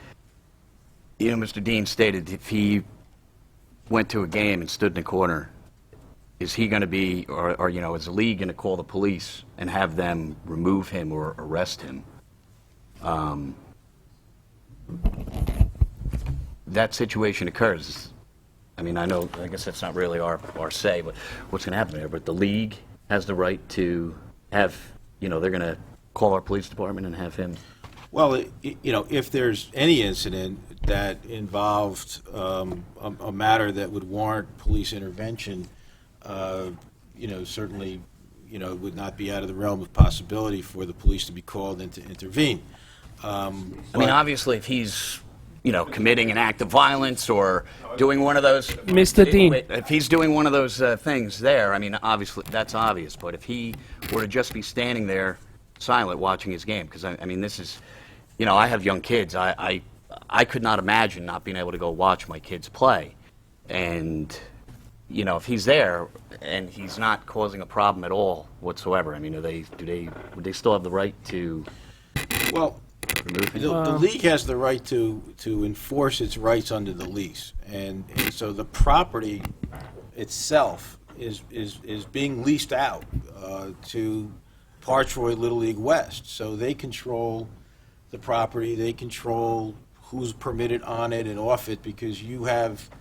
You know, Mr. Dean stated if he went to a game and stood in a corner, is he going to be, or you know, is the league going to call the police and have them remove him or arrest him? That situation occurs. I mean, I guess that's not really our say, but what's going to happen there? But the league has the right to have, you know, they're going to call our police department and have him. Well, you know, if there's any incident that involved a matter that would warrant police intervention, you know, certainly, you know, it would not be out of the realm of possibility for the police to be called in to intervene. I mean, obviously, if he's, you know, committing an act of violence or doing one of those... Mr. Dean. If he's doing one of those things there, I mean, obviously, that's obvious. But if he were to just be standing there silent watching his game, because, I mean, this is... You know, I have young kids. I could not imagine not being able to go watch my kids play. And, you know, if he's there and he's not causing a problem at all whatsoever, I mean, would they still have the right to... Well, the league has the right to enforce its rights under the lease, and so the property itself is being leased out to Parsippany-Troy Little League West, so they control the property, they control who's permitted on it and off it, because you have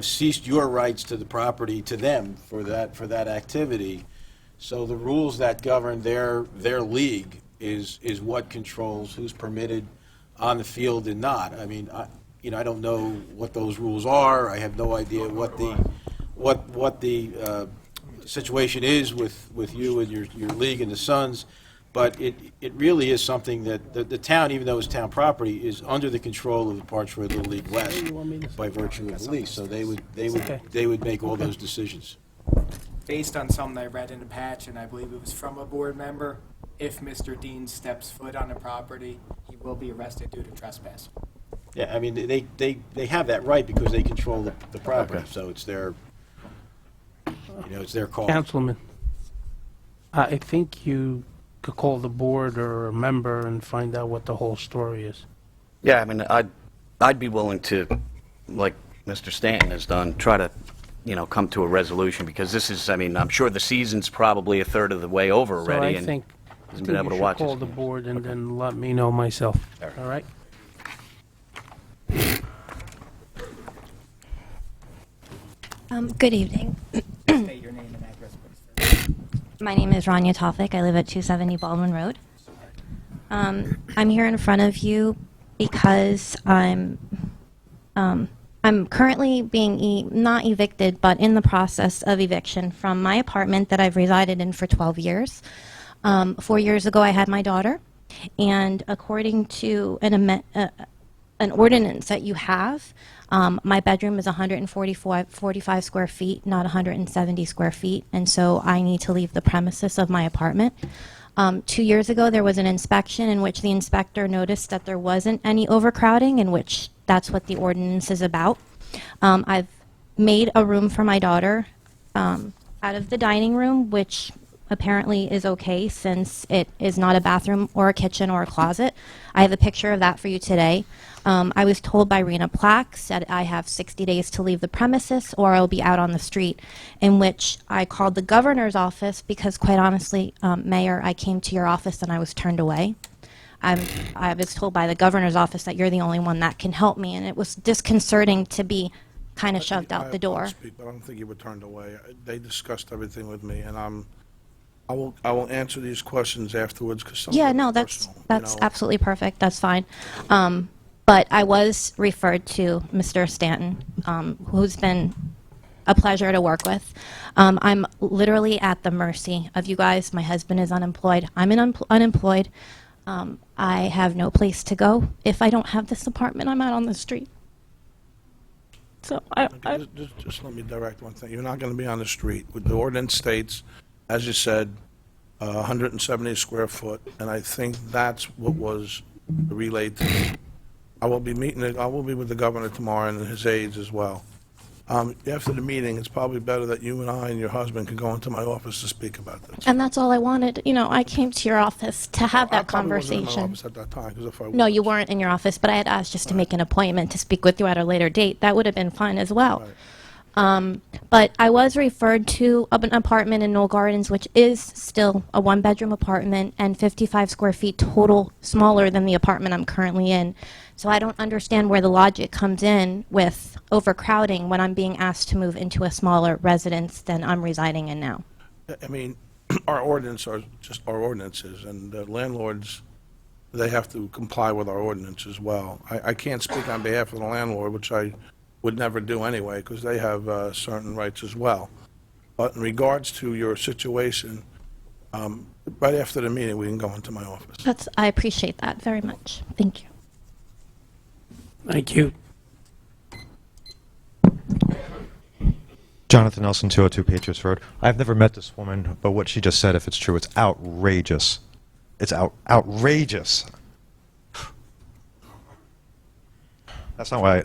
ceased your rights to the property to them for that activity. So the rules that govern their league is what controls who's permitted on the field and not. I mean, I don't know what those rules are. I have no idea what the situation is with you and your league and the Suns. But it really is something that the town, even though it's town property, is under the control of the Parsippany-Troy Little League West by virtue of the lease. So they would make all those decisions. Based on something I read in the patch, and I believe it was from a board member, if Mr. Dean steps foot on the property, he will be arrested due to trespass. Yeah, I mean, they have that right because they control the property, so it's their, it's their call. Councilman, I think you could call the board or a member and find out what the whole story is. Yeah, I mean, I'd be willing to, like Mr. Stanton has done, try to, come to a resolution, because this is, I mean, I'm sure the season's probably a third of the way over already, So I think hasn't been able to you watch should call this the game. board and then let me know myself. All right? Good evening. State your name and address, please. My name is Rania Tawfik. I live at 270 Baldwin Road. I'm here in front of you because I'm currently being not evicted, but in the process of eviction from my apartment that I've resided in for 12 years. 4 years ago, I had my daughter, and according to an ordinance that you have, my bedroom is 145 square feet, not 170 square feet, and so I need to leave the premises of my apartment. 2 years ago, there was an inspection in which the inspector noticed that there wasn't any overcrowding, in which that's what the ordinance is about. I've made a room for my daughter out of the dining room, which apparently is okay since it is not a bathroom or a kitchen or a closet. I have a picture of that for you today. I was told by Rena Plax that I have 60 days to leave the premises or I'll be out on the street, in which I called the governor's office because, quite honestly, Mayor, I came to your office and I was turned away. I was told by the governor's office that you're the only one that can help me, and it was disconcerting to be kind of shoved out the door. But I don't think you were turned away. They discussed everything with me, and I will answer these questions afterwards, because some of Yeah, them no, are that's personal, absolutely perfect. That's fine. But I was referred to Mr. Stanton, who's been a pleasure to work with. I'm literally at the mercy of you guys. My husband is unemployed. I'm unemployed. I have no place to go. If I don't have this apartment, I'm out on the street. So Just let me direct one thing. You're not going to be on the street. The ordinance states, as you said, 170 square foot, and I think that's what was relayed to me. I will be with the governor tomorrow and his aides as well. After the meeting, it's probably better that you and I and your husband can go into my office to speak about this. And that's all I wanted. I came to your office to have that I probably wasn't in my conversation. office at that time, 'cause if I No, was- you weren't in your office, but I had asked just to make an appointment to speak with you at a later date. That would have been fine as well. But I was referred to an apartment in Knoll Gardens, which is still a one-bedroom apartment and 55 square feet total, smaller than the apartment I'm currently in. So I don't understand where the logic comes in with overcrowding when I'm being asked to move into a smaller residence than I'm residing in now. I mean, our ordinance are just our ordinances, and landlords, they have to comply with our ordinance as well. I can't speak on behalf of the landlord, which I would never do anyway, because they have certain rights as well. But in regards to your situation, right after the meeting, we can go into my office. I appreciate that very much. Thank you. Thank you. Jonathan Nelson, 202 Patriots Road. I've never met this woman, but what she just said, if it's true, it's outrageous. It's outrageous. That's not why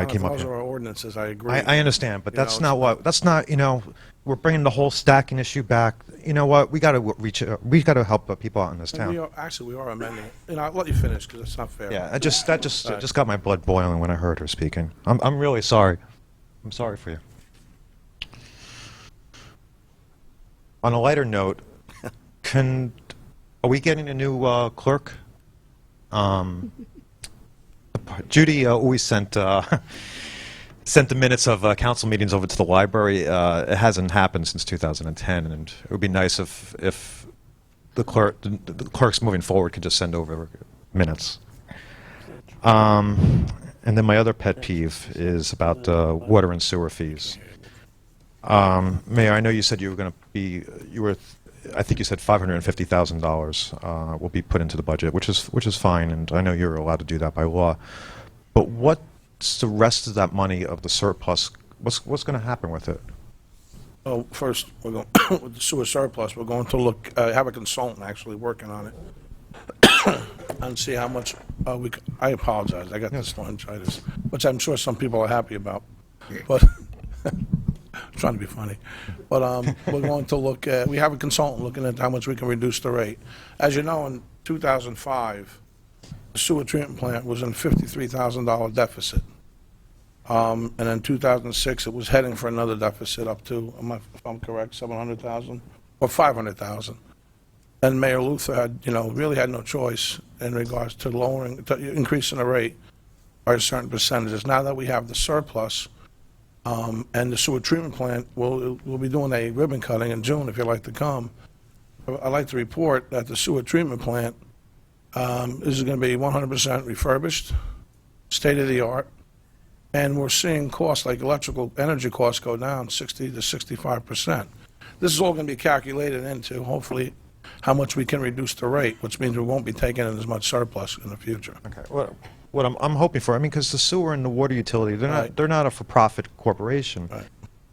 I came up Those here. are our ordinances, I agree. I understand, but You know, that's it's not what. That's not. We're bringing the whole stacking issue back. You know what? We got to reach. We got to help people out in this And town. we are amending it. I'll let you finish, because it's not fair. Yeah, that just got my blood boiling when I heard her speaking. I'm really sorry. I'm sorry for you. On a lighter note, are we getting a new clerk? Judy always sent the minutes of council meetings over to the library. It hasn't happened since 2010, and it would be nice if the clerks moving forward could just send over minutes. And then my other pet peeve is about water and sewer fees. Mayor, I know you said you were going to be, I think you said $550,000 will be put into the budget, which is fine, and I know you're allowed to do that by law. But what's the rest of that money of the surplus? What's going to happen with it? Well, first, we're going with the sewer surplus. We're going to have a consultant actually working on it. and see how much I apologize, I got this laryngitis, which I'm sure some people are happy about, but trying to be funny. But we're going to look at, we have a consultant looking at how much we can reduce the rate. As you know, in 2005, the sewer treatment plant was in $53,000 deficit. And in 2006, it was heading for another deficit up to, if I'm correct, 700,000 or 500,000. And Mayor Luther had, really had no choice in regards to increasing the rate by certain percentages. Now that we have the surplus, and the sewer treatment plant, we'll be doing a ribbon cutting in June if you'd like to come. I'd like to report that the sewer treatment plant is going to be 100% refurbished, state-of-the-art, and we're seeing costs like electrical energy costs go down 60 to 65%. This is all going to be calculated into, hopefully, how much we can reduce the rate, which means we won't be taking in as much surplus in the future. Okay. What I'm hoping for, because the sewer and the water utility, they're not a for-profit corporation. Right.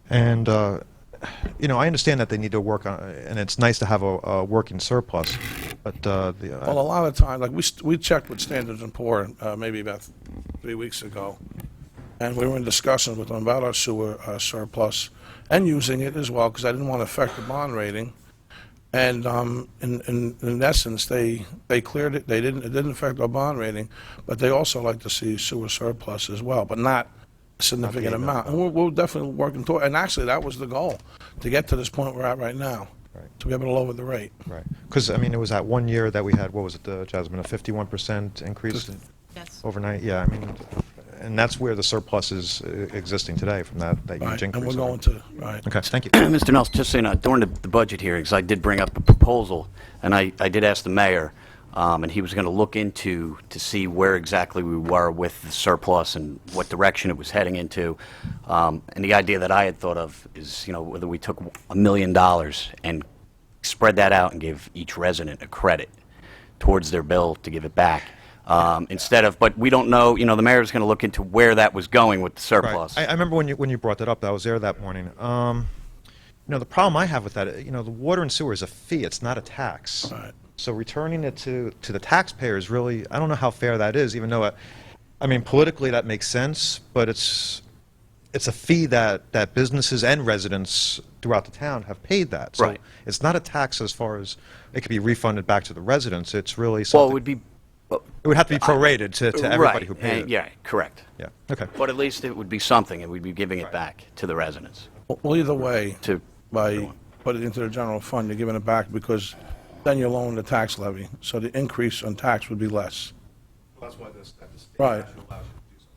And, I understand that they need to work on, and it's nice to have a working surplus, but Well, a lot of times, like we checked with Standards & Poor maybe about 3 weeks ago, and we were in discussions with them about our sewer surplus and using it as well, because I didn't want to affect the bond rating. And in essence, they cleared it. It didn't affect our bond rating, but they also like to see sewer surplus as well, but not a significant amount. And we're definitely working toward. And actually, that was the goal, to get to this point we're at right now, to be able to lower the rate. Right. Because it was that 1 year that we had. What was it, Jasmine? A 51% increase overnight. Yeah. And that's where the surplus is existing today from that huge increase. And we're going to, right. Okay, thank you. Mr. Nelson, just so you know, during the budget hearings, I did bring up a proposal, and I did ask the mayor, and he was going to look into to see where exactly we were with the surplus and what direction it was heading into. And the idea that I had thought of is, whether we took $1 million and spread that out and gave each resident a credit towards their bill to give it back. Instead of, but we don't know, the mayor's going to look into where that was going with the surplus. Right. I remember when you brought that up. I was there that morning. The problem I have with that, the water and sewer is a fee. It's not a tax. Right. So returning it to the taxpayers really, I don't know how fair that is, even though, politically that makes sense, but it's a fee that businesses and residents throughout the town have paid that. So it's not a tax as far as it could be refunded back to the residents. It's really something. Well, it would be. It would have to be prorated to everybody who paid it. Yeah, correct. Yeah, okay. But at least it would be something, and we'd be giving it back to the residents. Well, either way, by putting it into the general fund, you're giving it back because then you're lowering the tax levy, so the increase on tax would be less. Well, that's why this Right.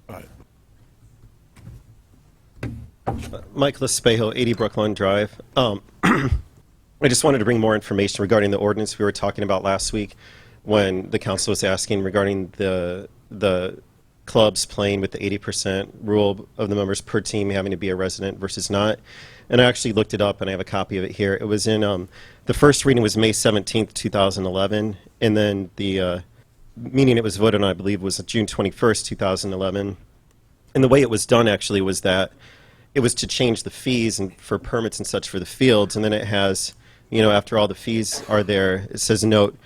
Right. Mike Lespejo, 80 Brookline Drive. I just wanted to bring more information regarding the ordinance we were talking about last week, when the council was asking regarding the clubs playing with the 80% rule of the members per team having to be a resident versus not. And I actually looked it up, and I have a copy of it here. It was in, the first reading was May 17th, 2011, and then the meeting it was voted on, I believe, was June 21st, 2011. And the way it was done, actually, was that it was to change the fees and for permits and such for the fields, and then it has, after all the fees are there, it says, note,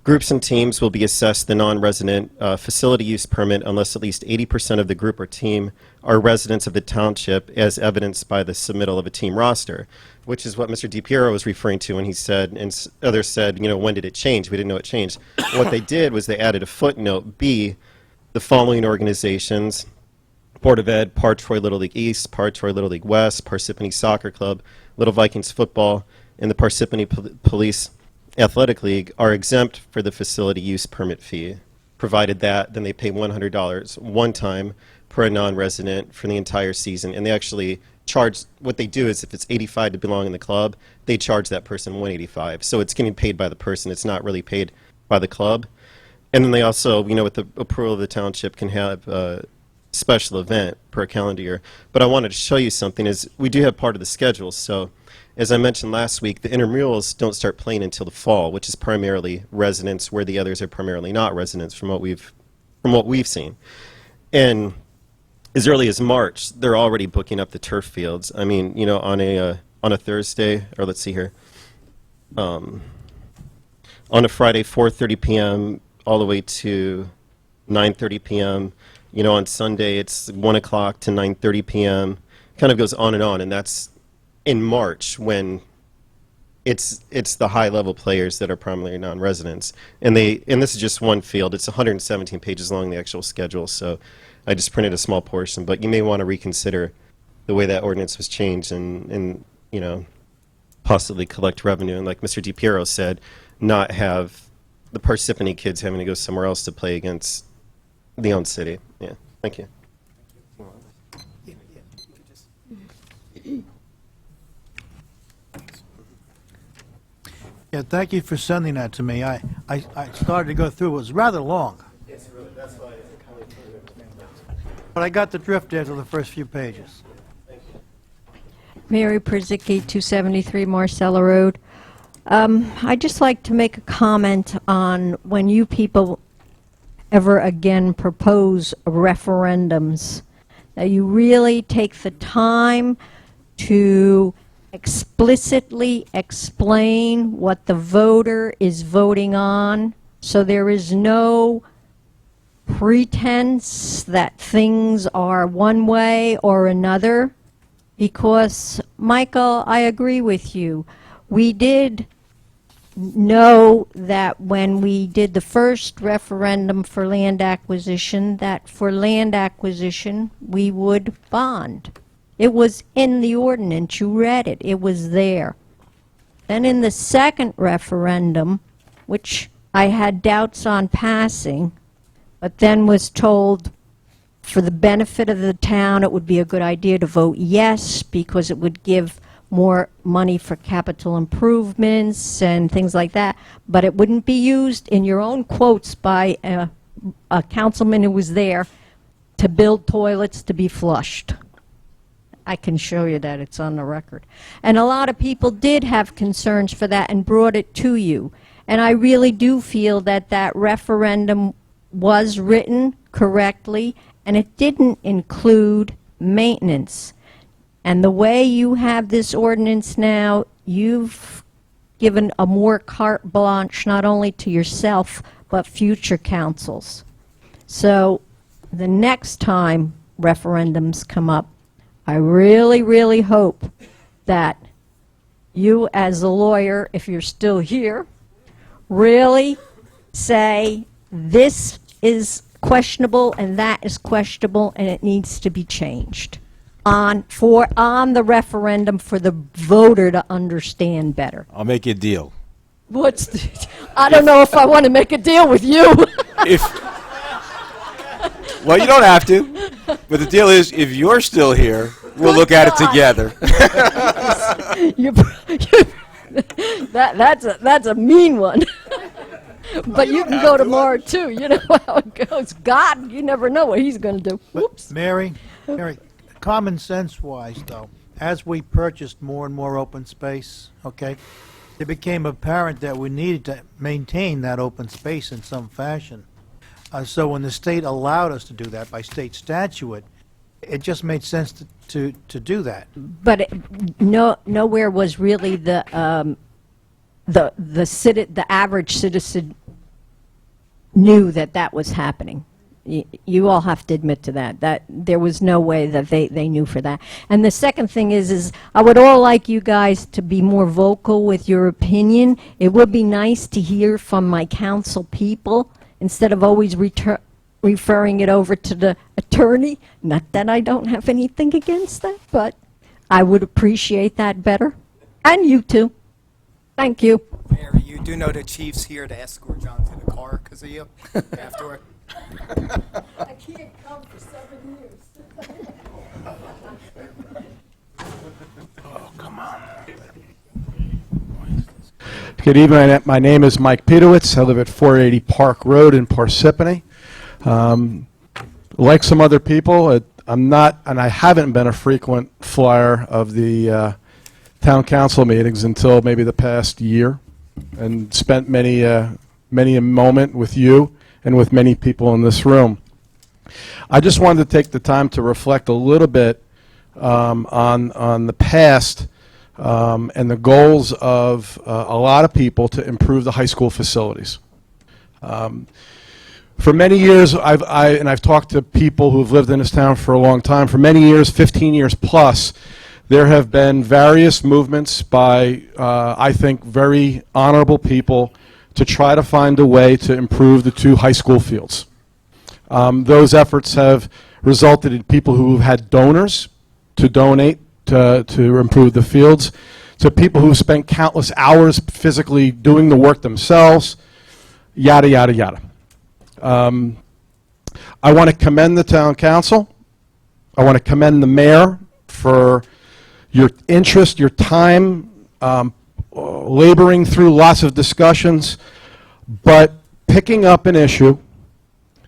groups and teams will be assessed the non-resident facility use permit unless at least 80% of the group or team are residents of the township, as evidenced by the submittal of a team roster, which is what Mr. DiPiero was referring to when he said, and others said, when did it change? We didn't know it changed. What they did was they added a footnote B, the following organizations: Board of Ed, Troy Little League East, Troy Little League West, Parsippany Soccer Club, Little Vikings Football, and the Parsippany Police Athletic League are exempt for the facility use permit fee, provided that then they pay $100 one time per a non-resident for the entire season. And they actually charge, what they do is if it's 85 to belong in the club, they charge that person $185. So it's getting paid by the person. It's not really paid by the club. And then they also, with the approval of the township, can have a special event per calendar year. But I wanted to show you something, is we do have part of the schedule. So as I mentioned last week, the intramurals don't start playing until the fall, which is primarily residents, where the others are primarily not residents, from what we've seen. And as early as March, they're already booking up the turf fields. On a Thursday, or let's see here, on a Friday, 4:30 p.m. all the way to 9:30 p.m. You know, on Sunday it's 1 o'clock to 9:30 p.m. Kind of goes on, and that's in March when it's the high-level players that are primarily non-residents. And this is just one field. It's 117 pages long, the actual schedule, so I just printed a small portion. But you may want to reconsider the way that ordinance was changed and you know, possibly collect revenue. And like Mr. DiPiero said, not have the Parsippany kids having to go somewhere else to play against Leon City. Yeah, thank you. Yeah, thank you for sending that to me. I started to go through. It was rather long. But I got the drift after the first few pages. Mary Przicki, 273 Marcella Road. I'd just like to make a comment on when you people ever again propose referendums, that you really take the time to explicitly explain what the voter is voting on, so there is no pretense that things are one way or another. Because, Michael, I agree with you. We did know that when we did the first referendum for land acquisition, that for land acquisition we would bond. It was in the ordinance. You read it. It was there. Then in the second referendum, which I had doubts on passing, but then was told for the benefit of the town it would be a good idea to vote yes, because it would give more money for capital improvements and things like that, but it wouldn't be used, in your own quotes by a councilman who was there, to build toilets to be flushed. I can show you that. It's on the record. And a lot of people did have concerns for that and brought it to you. And I really do feel that that referendum was written correctly, and it didn't include maintenance. And the way you have this ordinance now, you've given a more carte blanche not only to yourself, but future councils. So the next time referendums come up, I really, really hope that you as a lawyer, if you're still here, really say this is questionable and that is questionable and it needs to be changed on the referendum for the voter to understand better. I'll make you a deal. I don't know if I want to make a deal with you. Well, you don't have to, but the deal is, if you're still here, we'll look at it together. That's a mean one. But you can go tomorrow too. You know how it goes. God, you never know what he's going to do. Whoops. Mary, common sense wise though, as we purchased more and more open space, okay, it became apparent that we needed to maintain that open space in some fashion. So when the state allowed us to do that by state statute, it just made sense to do that. But nowhere was really the average citizen knew that was happening. You all have to admit to that there was no way that they knew for that. And the second thing is I would all like you guys to be more vocal with your opinion. It would be nice to hear from my council people instead of always referring it over to the attorney. Not that I don't have anything against that, but I would appreciate that better. And you too. Thank you. Mary, you do know the chief's here to escort John to the car because of you afterward. I can't come for 7 years. Oh, come on. Good evening. My name is Mike Pedowitz. I live at 480 Park Road in Parsippany. Like some other people, I'm not, and I haven't been a frequent flyer of the town council meetings until maybe the past year, and spent many a moment with you and with many people in this room. I just wanted to take the time to reflect a little bit on the past and the goals of a lot of people to improve the high school facilities. For many years, I've talked to people who've lived in this town for a long time. For many years, 15 years plus, there have been various movements by, I think, very honorable people to try to find a way to improve the two high school fields. Those efforts have resulted in people who have had donors to donate to improve the fields, to people who spent countless hours physically doing the work themselves, yada, yada, yada. I want to commend the town council. I want to commend the mayor for your interest, your time, laboring through lots of discussions, but picking up an issue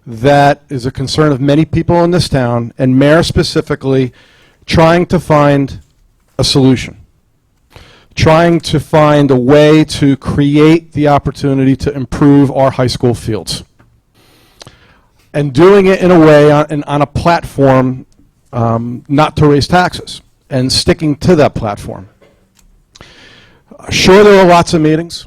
that is a concern of many people in this town, and mayor specifically, trying to find a solution, trying to find a way to create the opportunity to improve our high school fields, and doing it in a way on a platform not to raise taxes, and sticking to that platform. Sure, there were lots of meetings.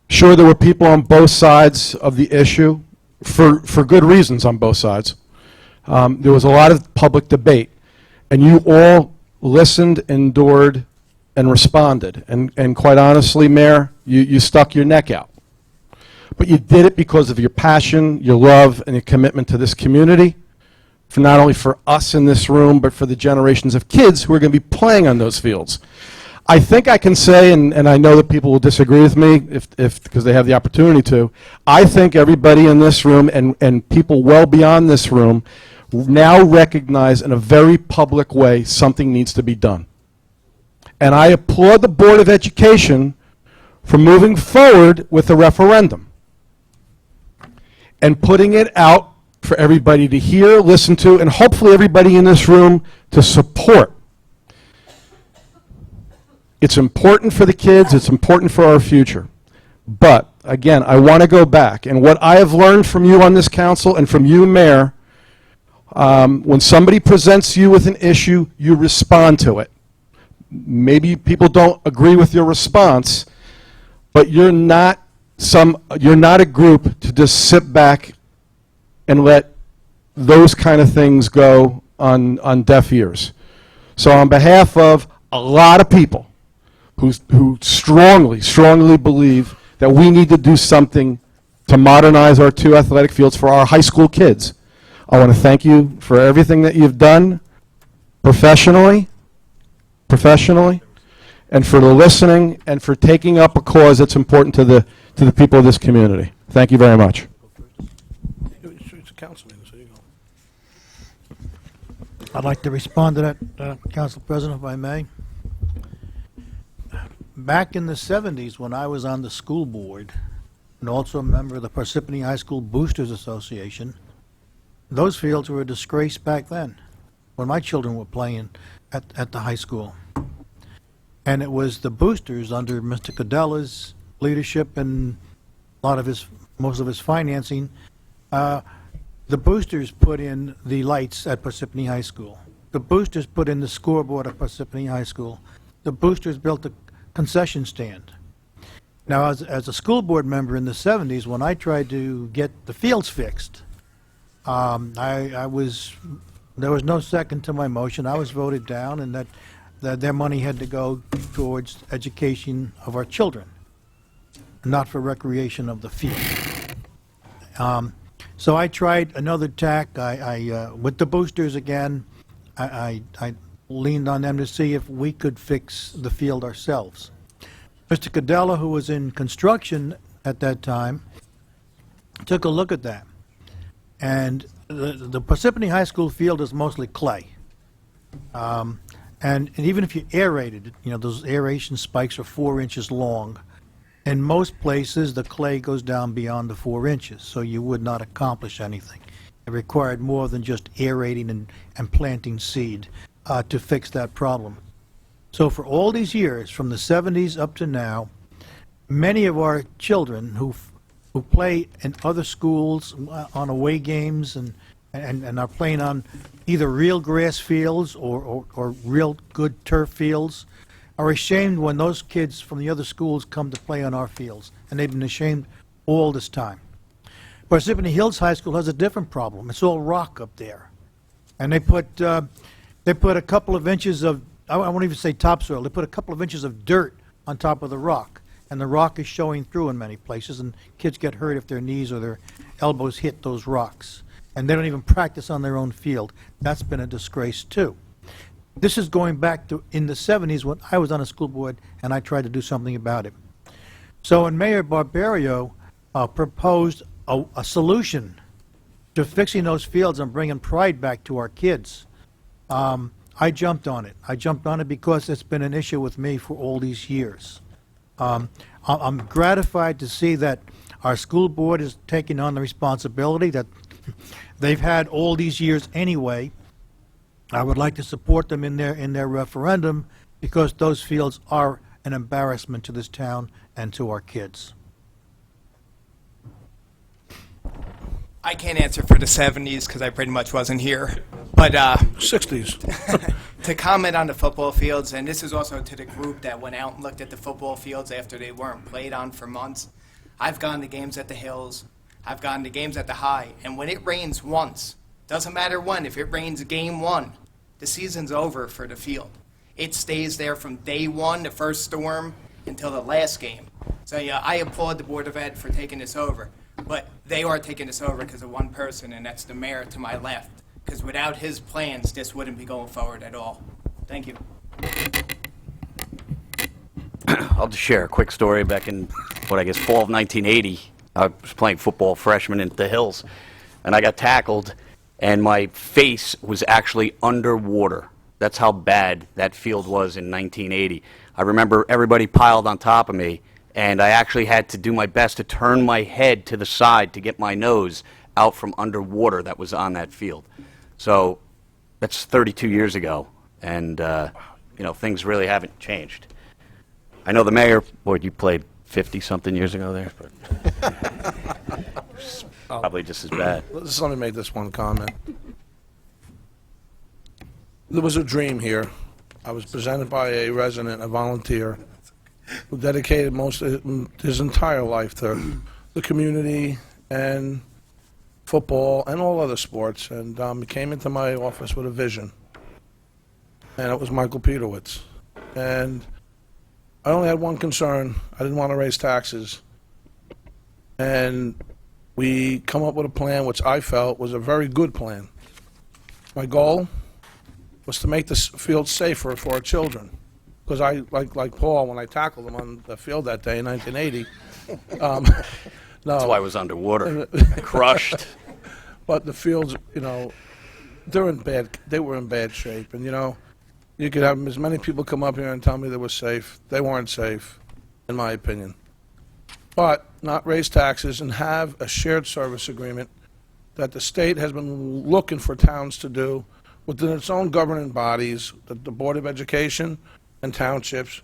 Sure, there were people on both sides of the issue, for good reasons on both sides. There was a lot of public debate, and you all listened, endured, and responded. And quite honestly, Mayor, you stuck your neck out. But you did it because of your passion, your love, and your commitment to this community, for not only for us in this room, but for the generations of kids who are going to be playing on those fields. I think I can say, and I know that people will disagree with me because they have the opportunity to, I think everybody in this room and people well beyond this room now recognize in a very public way something needs to be done. And I applaud the Board of Education for moving forward with a referendum and putting it out for everybody to hear, listen to, and hopefully everybody in this room to support. It's important for the kids, it's important for our future. But, again, I want to go back, and what I have learned from you on this council and from you, Mayor, when somebody presents you with an issue, you respond to it. Maybe people don't agree with your response, but you're not a group to just sit back and let those kind of things go on deaf ears. So on behalf of a lot of people who strongly believe that we need to do something to modernize our two athletic fields for our high school kids, I want to thank you for everything that you've done professionally, and for the listening and for taking up a cause that's important to the people of this community. Thank you very much. It's a council meeting, so you go. I'd like to respond to that, Council President, if I may. Back in the 70s, when I was on the school board, and also a member of the Parsippany High School Boosters Association, those fields were a disgrace back then, when my children were playing at the high school. And it was the boosters under Mr. Cadella's leadership and most of his financing. The boosters put in the lights at Parsippany High School. The boosters put in the scoreboard at Parsippany High School. The boosters built the concession stand. Now, as a school board member in the 70s, when I tried to get the fields fixed, there was no second to my motion. I was voted down, and that their money had to go towards education of our children, not for recreation of the field. So I tried another tack. With the boosters again, I leaned on them to see if we could fix the field ourselves. Mr. Cadella, who was in construction at that time, took a look at that. And the Parsippany High School field is mostly clay. And even if you aerated it, those aeration spikes are 4 inches long. In most places, the clay goes down beyond the 4 inches, so you would not accomplish anything. It required more than just aerating and planting seed to fix that problem. So for all these years, from the 70s up to now, many of our children who play in other schools on away games and are playing on either real grass fields or real good turf fields are ashamed when those kids from the other schools come to play on our fields, and they've been ashamed all this time. Parsippany Hills High School has a different problem. It's all rock up there. And they put a couple of inches of, I won't even say topsoil, they put a couple of inches of dirt on top of the rock. And the rock is showing through in many places, and kids get hurt if their knees or their elbows hit those rocks. And they don't even practice on their own field. That's been a disgrace, too. This is going back to in the 70s when I was on a school board and I tried to do something about it. So when Mayor Barbario proposed a solution to fixing those fields and bringing pride back to our kids, I jumped on it. I jumped on it because it's been an issue with me for all these years. I'm gratified to see that our school board is taking on the responsibility that they've had all these years anyway. I would like to support them in their referendum because those fields are an embarrassment to this town and to our kids. I can't answer for the 70s because I pretty much wasn't here. But 60s. To comment on the football fields, and this is also to the group that went out and looked at the football fields after they weren't played on for months. I've gone to games at the Hills. I've gone to games at the High. And when it rains once, doesn't matter when, if it rains game one, the season's over for the field. It stays there from day one, the first storm, until the last game. So yeah, I applaud the Board of Ed for taking this over. But they are taking this over because of one person, and that's the mayor to my left. Because without his plans, this wouldn't be going forward at all. Thank you. I'll just share a quick story. Back in, I guess, fall of 1980, I was playing football freshman in the Hills, and I got tackled, and my face was actually underwater. That's how bad that field was in 1980. I remember everybody piled on top of me, and I actually had to do my best to turn my head to the side to get my nose out from underwater that was on that field. So that's 32 years ago, and things really haven't changed. I know the mayor, boy, you played 50-something years ago there, but probably just as bad. Just let me make this one comment. There was a dream here. I was presented by a resident, a volunteer, who dedicated most of his entire life to the community and football and all other sports, and he came into my office with a vision, and it was Michael Peterwitz. And I only had one concern. I didn't want to raise taxes. And we come up with a plan which I felt was a very good plan. My goal was to make this field safer for our children. Because I, like Paul, when I tackled him on the field that day in 1980, no. That's why I was underwater, crushed. But the fields, they were in bad shape. And, you could have as many people come up here and tell me they were safe. They weren't safe, in my opinion. But not raise taxes and have a shared service agreement that the state has been looking for towns to do within its own governing bodies, the Board of Education and townships,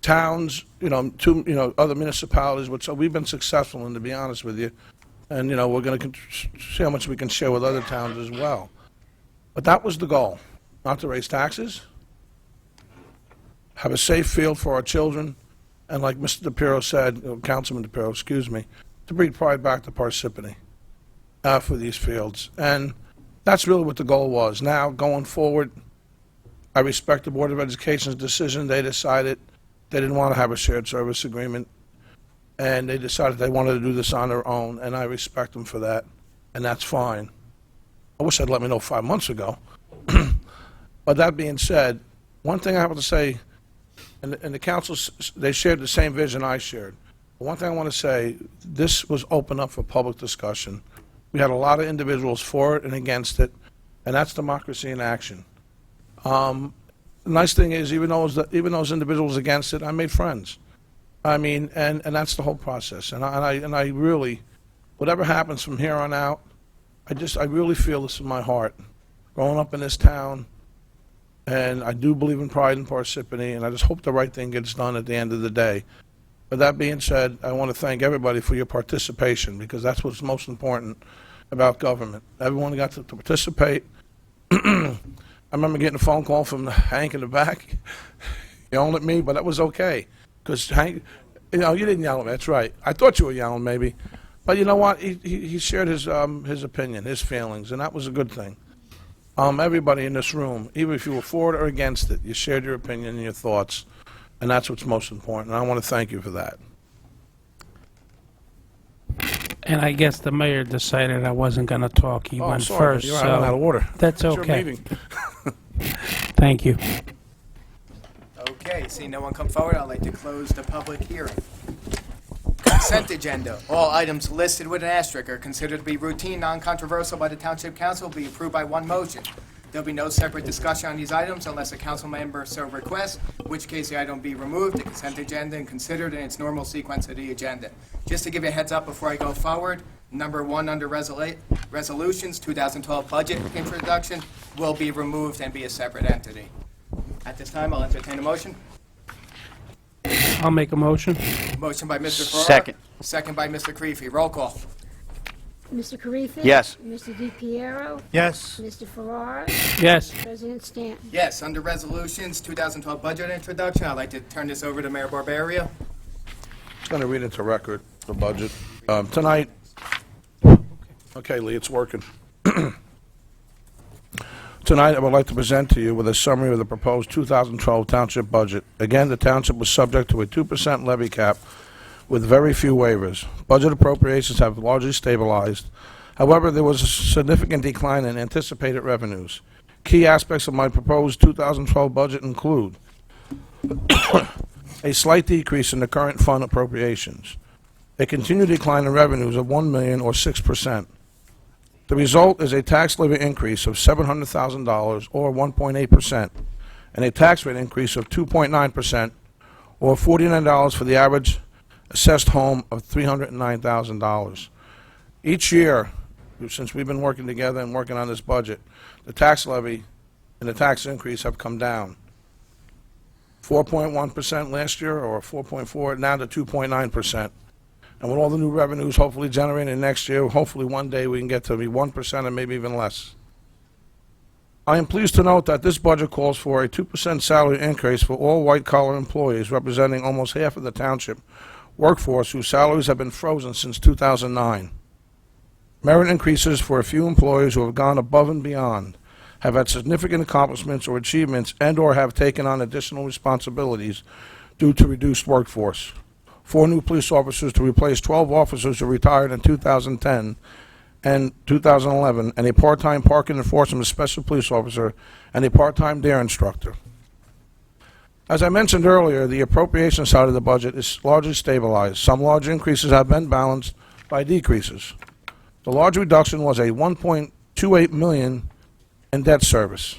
towns, other municipalities, which we've been successful in, to be honest with you. And, we're going to see how much we can share with other towns as well. But that was the goal, not to raise taxes, have a safe field for our children, and like Mr. DePiero said, Councilman DePiero, excuse me, to bring pride back to Parsippany for these fields. And that's really what the goal was. Now, going forward, I respect the Board of Education's decision. They decided they didn't want to have a shared service agreement, and they decided they wanted to do this on their own, and I respect them for that, and that's fine. I wish they'd let me know 5 months ago. But that being said, one thing I have to say, and the council, they shared the same vision I shared. But one thing I want to say, this was open up for public discussion. We had a lot of individuals for it and against it, and that's democracy in action. The nice thing is, even those individuals against it, I made friends. I mean, and that's the whole process. And I really, whatever happens from here on out, I really feel this in my heart. Growing up in this town, and I do believe in pride in Parsippany, and I just hope the right thing gets done at the end of the day. But that being said, I want to thank everybody for your participation, because that's what's most important about government. Everyone got to participate. I remember getting a phone call from Hank in the back, yelling at me, but that was okay. Because Hank, you didn't yell at me, that's right. I thought you were yelling maybe. But you know what? He shared his opinion, his feelings, and that was a good thing. Everybody in this room, even if you were for it or against it, you shared your opinion and your thoughts, and that's what's most important. And I want to thank you for that. And I guess the mayor decided I wasn't going to talk. He went sorry, first, you're so out of order. that's It's your okay. meeting. Thank you. Okay, seeing no one come forward, I'd like to close the public hearing. Consent agenda. All items listed with an asterisk are considered to be routine, non-controversial by the Township Council, will be approved by one motion. There'll be no separate discussion on these items unless a council member so requests, in which case the item will be removed, the consent agenda, and considered in its normal sequence of the agenda. Just to give you a heads up before I go forward, number 1 under resolutions, 2012 budget introduction, will be removed and be a separate entity. At this time, I'll entertain a motion. I'll make a motion. Motion by Mr. Farrar. Second. Second by Mr. Karifi. Roll call. Mr. Karifi? Yes. Mr. DePiero? Yes. Mr. Farrar? Yes. President Stanton? Yes, under resolutions, 2012 budget introduction, I'd like to turn this over to Mayor Barbario. Just going to read into record the budget. Tonight, okay, Lee, it's working. Tonight, I would like to present to you with a summary of the proposed 2012 township budget. Again, the township was subject to a 2% levy cap with very few waivers. Budget appropriations have largely stabilized. However, there was a significant decline in anticipated revenues. Key aspects of my proposed 2012 budget include a slight decrease in the current fund appropriations, a continued decline in revenues of $1 million or 6%. The result is a tax levy increase of $700,000 or 1.8%, and a tax rate increase of 2.9% or $49 for the average assessed home of $309,000. Each year, since we've been working together and working on this budget, the tax levy and the tax increase have come down. 4.1% last year, or 4.4, now to 2.9%. And with all the new revenues hopefully generated next year, hopefully one day we can get to be 1% and maybe even less. I am pleased to note that this budget calls for a 2% salary increase for all white-collar employees, representing almost half of the township workforce whose salaries have been frozen since 2009. Merit increases for a few employees who have gone above and beyond, have had significant accomplishments or achievements, and/or have taken on additional responsibilities due to reduced workforce. 4 new police officers to replace 12 officers who retired in 2010 and 2011, and a part-time parking enforcement special police officer and a part-time dare instructor. As I mentioned earlier, the appropriation side of the budget is largely stabilized. Some large increases have been balanced by decreases. The large reduction was a $1.28 million in debt service.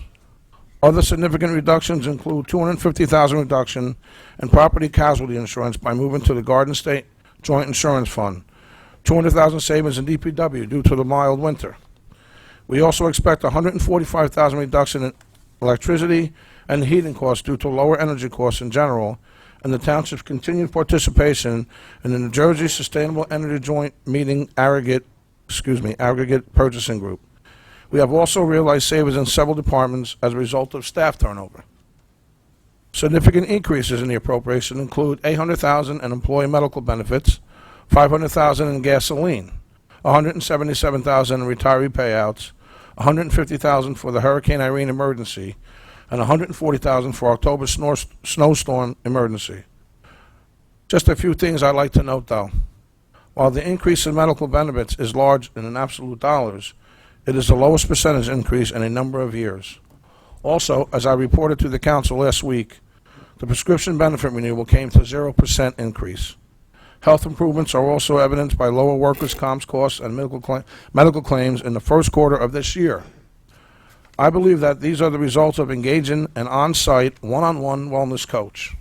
Other significant reductions include $250,000 reduction in property casualty insurance by moving to the Garden State Joint Insurance Fund, $200,000 savings in DPW due to the mild winter. We also expect $145,000 reduction in electricity and heating costs due to lower energy costs in general, and the township's continued participation in the New Jersey Sustainable Energy Joint Meeting Aggregate Purchasing Group. We have also realized savings in several departments as a result of staff turnover. Significant increases in the appropriation include $800,000 in employee medical benefits, $500,000 in gasoline, $177,000 in retiree payouts, $150,000 for the Hurricane Irene emergency, and $140,000 for October snowstorm emergency. Just a few things I'd like to note, though. While the increase in medical benefits is large in absolute dollars, it is the lowest percentage increase in a number of years. Also, as I reported to the council last week, the prescription benefit renewal came to 0% increase. Health improvements are also evidenced by lower workers' comp costs and medical claims in the first quarter of this year. I believe that these are the results of engaging an on-site, one-on-one wellness coach.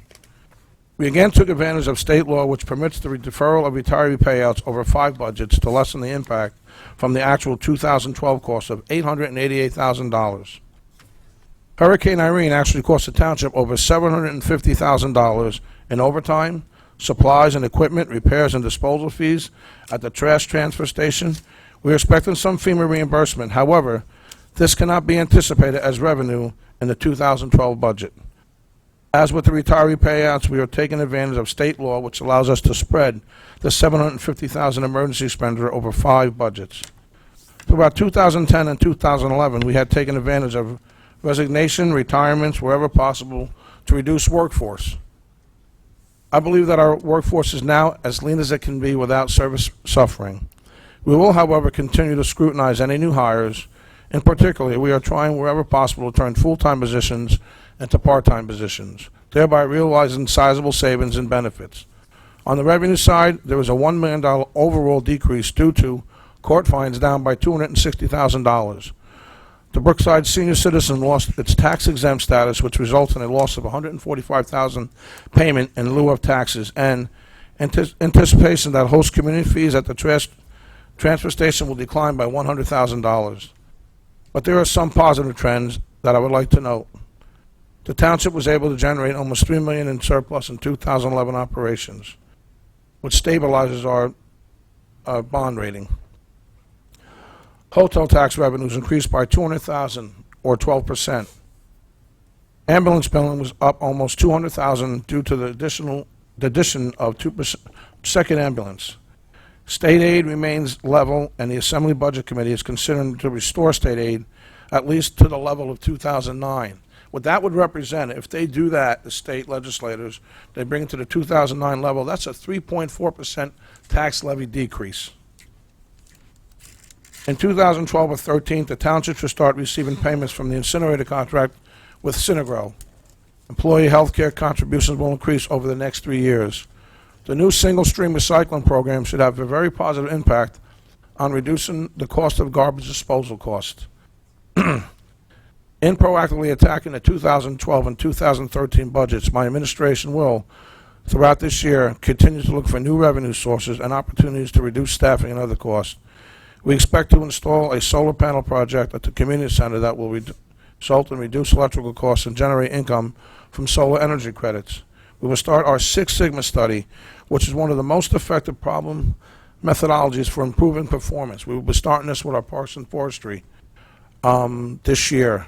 We again took advantage of state law which permits the deferral of retiree payouts over 5 budgets to lessen the impact from the actual 2012 cost of $888,000. Hurricane Irene actually cost the township over $750,000 in overtime, supplies and equipment, repairs and disposal fees at the trash transfer station. We are expecting some FEMA reimbursement. However, this cannot be anticipated as revenue in the 2012 budget. As with the retiree payouts, we are taking advantage of state law, which allows us to spread the $750,000 emergency expenditure over 5 budgets. Throughout 2010 and 2011, we had taken advantage of resignation, retirements, wherever possible, to reduce workforce. I believe that our workforce is now as lean as it can be without service suffering. We will, however, continue to scrutinize any new hires. In particular, we are trying wherever possible to turn full-time positions into part-time positions, thereby realizing sizable savings and benefits. On the revenue side, there was a $1 million overall decrease due to court fines down by $260,000. The Brookside Senior Citizen lost its tax-exempt status, which resulted in a loss of $145,000 payment in lieu of taxes, and anticipation that host community fees at the transfer station will decline by $100,000. But there are some positive trends that I would like to note. The township was able to generate almost $3 million in surplus in 2011 operations, which stabilizes our bond rating. Hotel tax revenues increased by $200,000, or 12%. Ambulance billing was up almost $200,000 due to the addition of 2% second ambulance. State aid remains level, and the Assembly Budget Committee is considering to restore state aid at least to the level of 2009. What that would represent, if they do that, the state legislators, they bring it to the 2009 level, that's a 3.4% tax levy decrease. In 2012 or 13, the township should start receiving payments from the incinerator contract with Synagro. Employee health care contributions will increase over the next 3 years. The new single-stream recycling program should have a very positive impact on reducing the cost of garbage disposal costs. In proactively attacking the 2012 and 2013 budgets, my administration will, throughout this year, continue to look for new revenue sources and opportunities to reduce staffing and other costs. We expect to install a solar panel project at the community center that will result in reduced electrical costs and generate income from solar energy credits. We will start our Six Sigma study, which is one of the most effective problem methodologies for improving performance. We will be starting this with our Parks and Forestry this year.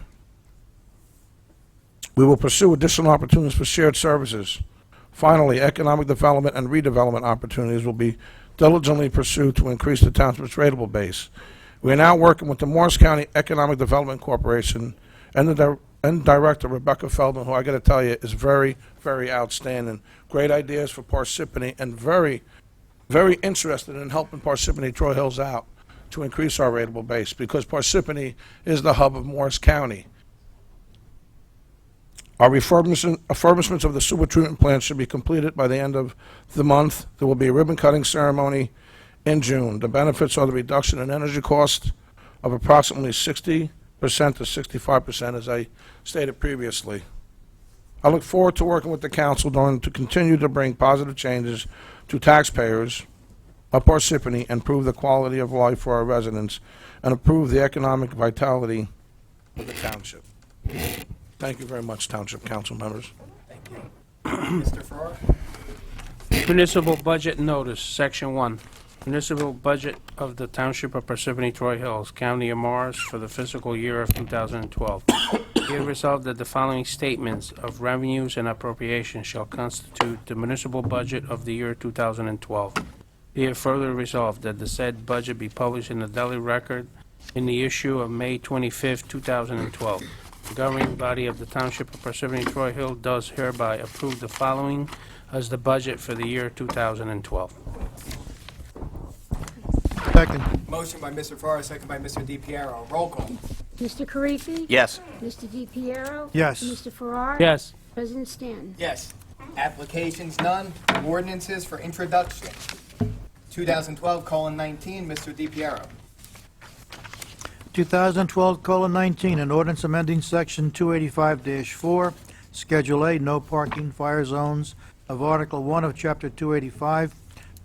We will pursue additional opportunities for shared services. Finally, economic development and redevelopment opportunities will be diligently pursued to increase the township's rateable base. We are now working with the Morris County Economic Development Corporation and the Director, Rebecca Feldman, who I got to tell you is very, very outstanding. Great ideas for Parsippany, and very, very interested in helping Parsippany-Troy Hills out to increase our rateable base, because Parsippany is the hub of Morris County. Our refurbishments of the sewer treatment plant should be completed by the end of the month. There will be a ribbon-cutting ceremony in June. The benefits are the reduction in energy cost of approximately 60% to 65%, as I stated previously. I look forward to working with the council to continue to bring positive changes to taxpayers of Parsippany and improve the quality of life for our residents and improve the economic vitality of the township. Thank you very much, Township Council members. Thank you. Mr. Farrar? Municipal Budget Notice, Section 1. Municipal Budget of the Township of Parsippany-Troy Hills, County of Morris, for the fiscal year of 2012. Be it resolved that the following statements of revenues and appropriations shall constitute the municipal budget of the year 2012. Be it further resolved that the said budget be published in the Daily Record in the issue of May 25, 2012. The governing body of the Township of Parsippany-Troy Hill does hereby approve the following as the budget for the year 2012. Second. Motion by Mr. Farrar, second by Mr. DiPiero. Roll call. Mr. Karifi? Yes. Mr. DiPiero? Yes. Mr. Farrar? Yes. President Stanton? Yes. Applications none. Ordinances for introduction. 2012:19, Mr. DiPiero. 2012:19, an ordinance amending Section 285-4, Schedule A, no parking fire zones of Article 1 of Chapter 285,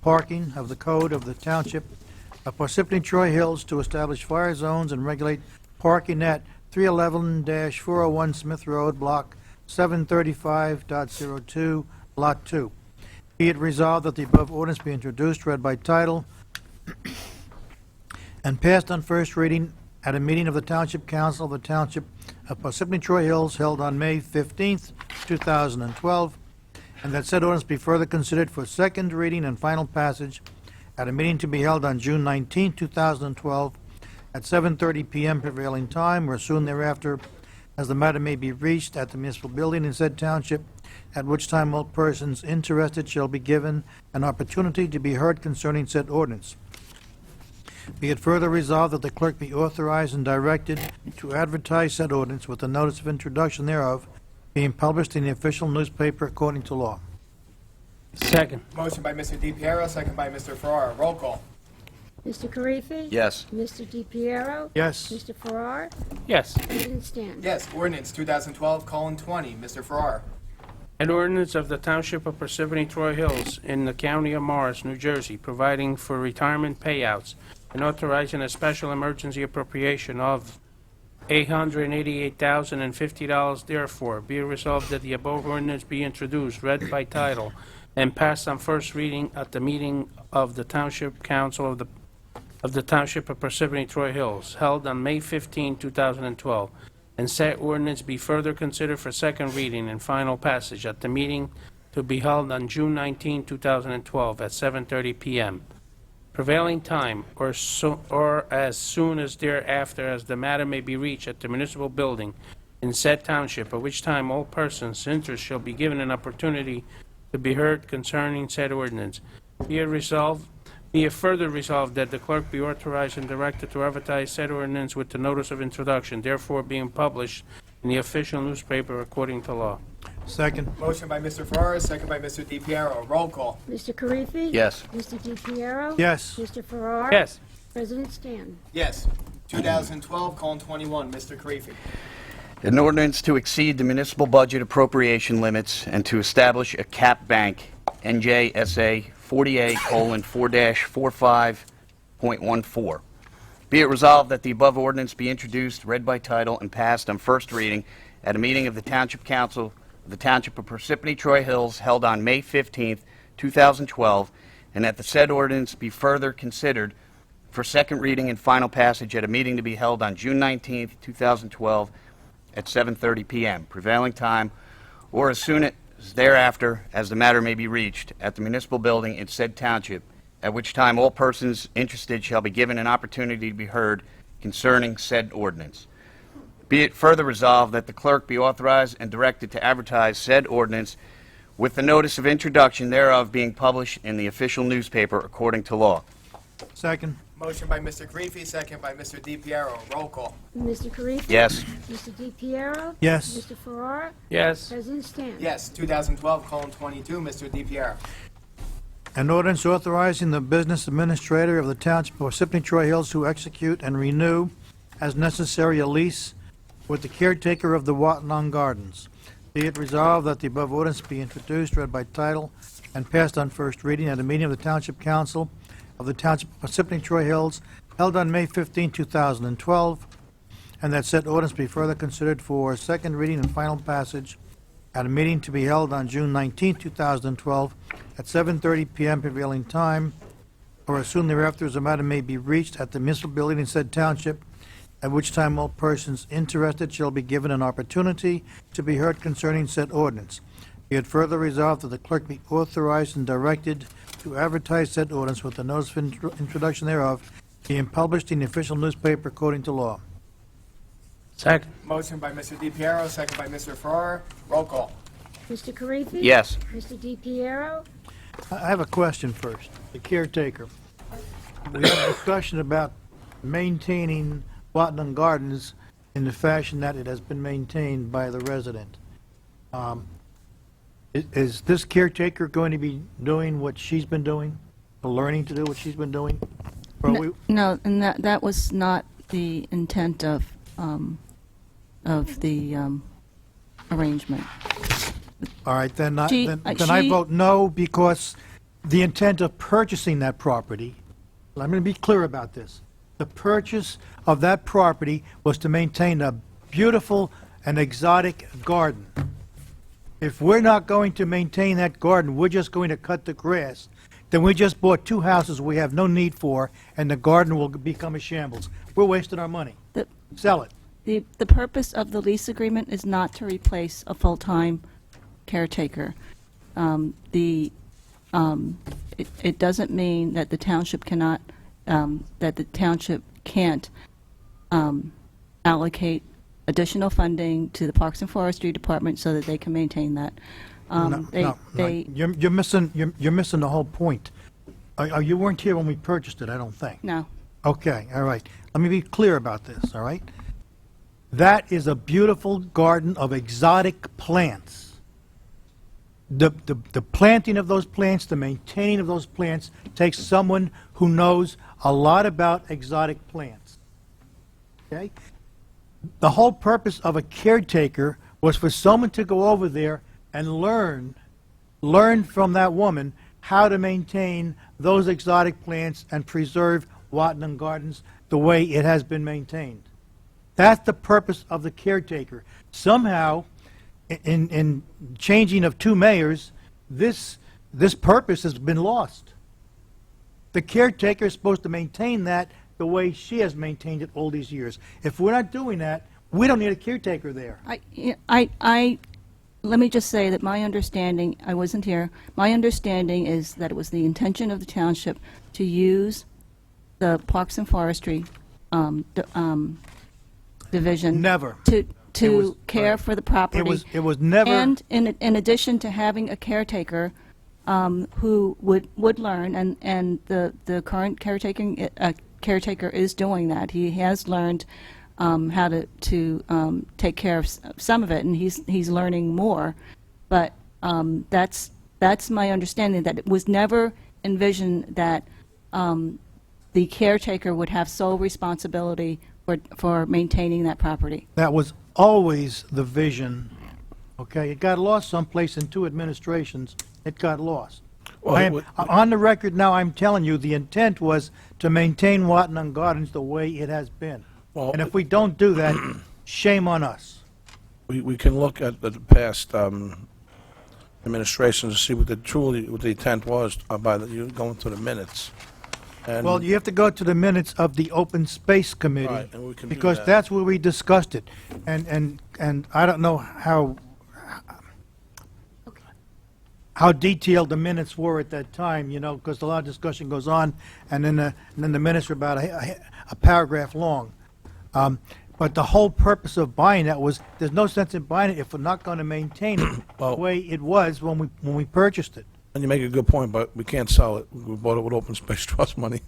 parking of the Code of the Township of Parsippany-Troy Hills to establish fire zones and regulate parking at 311-401 Smith Road, Block 735.02, Lot 2. Be it resolved that the above ordinance be introduced, read by title, and passed on first reading at a meeting of the Township Council of the Township of Parsippany-Troy Hills held on May 15th, 2012, and that said ordinance be further considered for second reading and final passage at a meeting to be held on June 19, 2012, at 7:30 p.m. prevailing time, or soon thereafter, as the matter may be reached at the municipal building in said township, at which time all persons interested shall be given an opportunity to be heard concerning said ordinance. Be it further resolved that the clerk be authorized and directed to advertise said ordinance with a notice of introduction thereof being published in the official newspaper according to law. Second. Motion by Mr. DePiero, second by Mr. Farrar. Roll call. Mr. Karifi? Yes. Mr. DePiero? Yes. Mr. Farrar? Yes. President Stanton? Yes, ordinance 2012:20. Mr. Farrar. An ordinance of the Township of Parsippany-Troy Hills in the County of Morris, New Jersey, providing for retirement payouts and authorizing a special emergency appropriation of $888,050. Therefore, be it resolved that the above ordinance be introduced, read by title, and passed on first reading at the meeting of the Township Council of the Township of Parsippany-Troy Hills, held on May 15, 2012, and said ordinance be further considered for second reading and final passage at the meeting to be held on June 19, 2012, at 7:30 p.m. Prevailing time, or as soon as thereafter as the matter may be reached at the municipal building in said township, at which time all persons interested shall be given an opportunity to be heard concerning said ordinance. Be it further resolved that the clerk be authorized and directed to advertise said ordinance with the notice of introduction, therefore being published in the official newspaper according to law. Second. Motion by Mr. Farrar, second by Mr. DePiero. Roll call. Mr. Karifi? Yes. Mr. DePiero? Yes. Mr. Farrar? Yes. President Stanton? Yes, 2012:21. Mr. Karifi. An ordinance to exceed the municipal budget appropriation limits and to establish a cap bank, NJSA 40A:4-45.14. Be it resolved that the above ordinance be introduced, read by title, and passed on first reading at a meeting of the Township Council of the Township of Parsippany-Troy Hills held on May 15, 2012, and that the said ordinance be further considered for second reading and final passage at a meeting to be held on June 19, 2012, at 7:30 p.m. prevailing time, or as soon as thereafter as the matter may be reached at the municipal building in said township, at which time all persons interested shall be given an opportunity to be heard concerning said ordinance. Be it further resolved that the clerk be authorized and directed to advertise said ordinance with the notice of introduction thereof being published in the official newspaper according to law. Second. Motion by Mr. Karifi, second by Mr. DePiero. Roll call. Mr. Karifi? Yes. Mr. DePiero? Yes. Mr. Farrar? Yes. President Stanton? Yes, 2012:22. Mr. DePiero. An ordinance authorizing the business administrator of the Township of Parsippany-Troy Hills to execute and renew as necessary a lease with the caretaker of the Watnong Gardens. Be it resolved that the above ordinance be introduced, read by title, and passed on first reading at a meeting of the Township Council of the Township of Parsippany-Troy Hills held on May 15, 2012, and that said ordinance be further considered for second reading and final passage at a meeting to be held on June 19, 2012, at 7:30 p.m. prevailing time, or as soon thereafter as the matter may be reached at the municipal building in said township, at which time all persons interested shall be given an opportunity to be heard concerning said ordinance. Be it further resolved that the clerk be authorized and directed to advertise said ordinance with the notice of introduction thereof being published in the official newspaper according to law. Second. Motion by Mr. DePiero, second by Mr. Farrar. Roll call. Mr. Karifi? Yes. Mr. DePiero? I have a question first. The caretaker. We had a discussion about maintaining Watnong Gardens in the fashion that it has been maintained by the resident. Is this caretaker going to be doing what she's been doing, or learning to do what she's been doing? No, and that was not the intent of the arrangement. All right, then I she- vote no, because the intent of purchasing that property, I'm going to be clear about this. The purchase of that property was to maintain a beautiful and exotic garden. If we're not going to maintain that garden, we're just going to cut the grass, then we just bought two houses we have no need for, and the garden will become a shambles. We're wasting our money. Sell it. The purpose of the lease agreement is not to replace a full-time caretaker, it doesn't mean that the township cannot, that the township can't allocate additional funding to the Parks and Forestry Department so that they can maintain that. You're missing the whole point. You weren't here when we purchased it, I don't think. No. Okay, all right. Let me be clear about this, all right? That is a beautiful garden of exotic plants. The planting of those plants, the maintaining of those plants takes someone who knows a lot about exotic plants. Okay? The whole purpose of a caretaker was for someone to go over there and learn from that woman how to maintain those exotic plants and preserve Wattenham Gardens the way it has been maintained. That's the purpose of the caretaker. Somehow, in changing of two mayors, this purpose has been lost. The caretaker is supposed to maintain that the way she has maintained it all these years. If we're not doing that, we don't need a caretaker there. Let me just say that my understanding, I wasn't here, my understanding is that it was the intention of the township to use the Parks and Forestry division Never. to care for the property. It was never. And in addition to having a caretaker who would learn, and the current caretaker is doing that. He has learned how to take care of some of it, and he's learning more. But that's my understanding, that it was never envisioned that the caretaker would have sole responsibility for maintaining that property. That was always the vision. Okay, it got lost someplace in two administrations. It got lost. Well, On the record now, I'm telling you, the intent was to maintain Wattenham Gardens the way it has been. Well, And if we don't do that, shame on us. we can look at the past administrations to see what the intent was by you going through the minutes. And Well, you have to go to the minutes of the Open Space Committee, Right, and we can do because that. that's where we discussed it. And I don't know how detailed the minutes were at that time, you know, because a lot of discussion goes on, and then the minutes are about a paragraph long. But the whole purpose of buying that was, there's no sense in buying it if we're not going to maintain it the way it was when we purchased it. And you make a good point, but we can't sell it. We bought it with Open Space Trust money.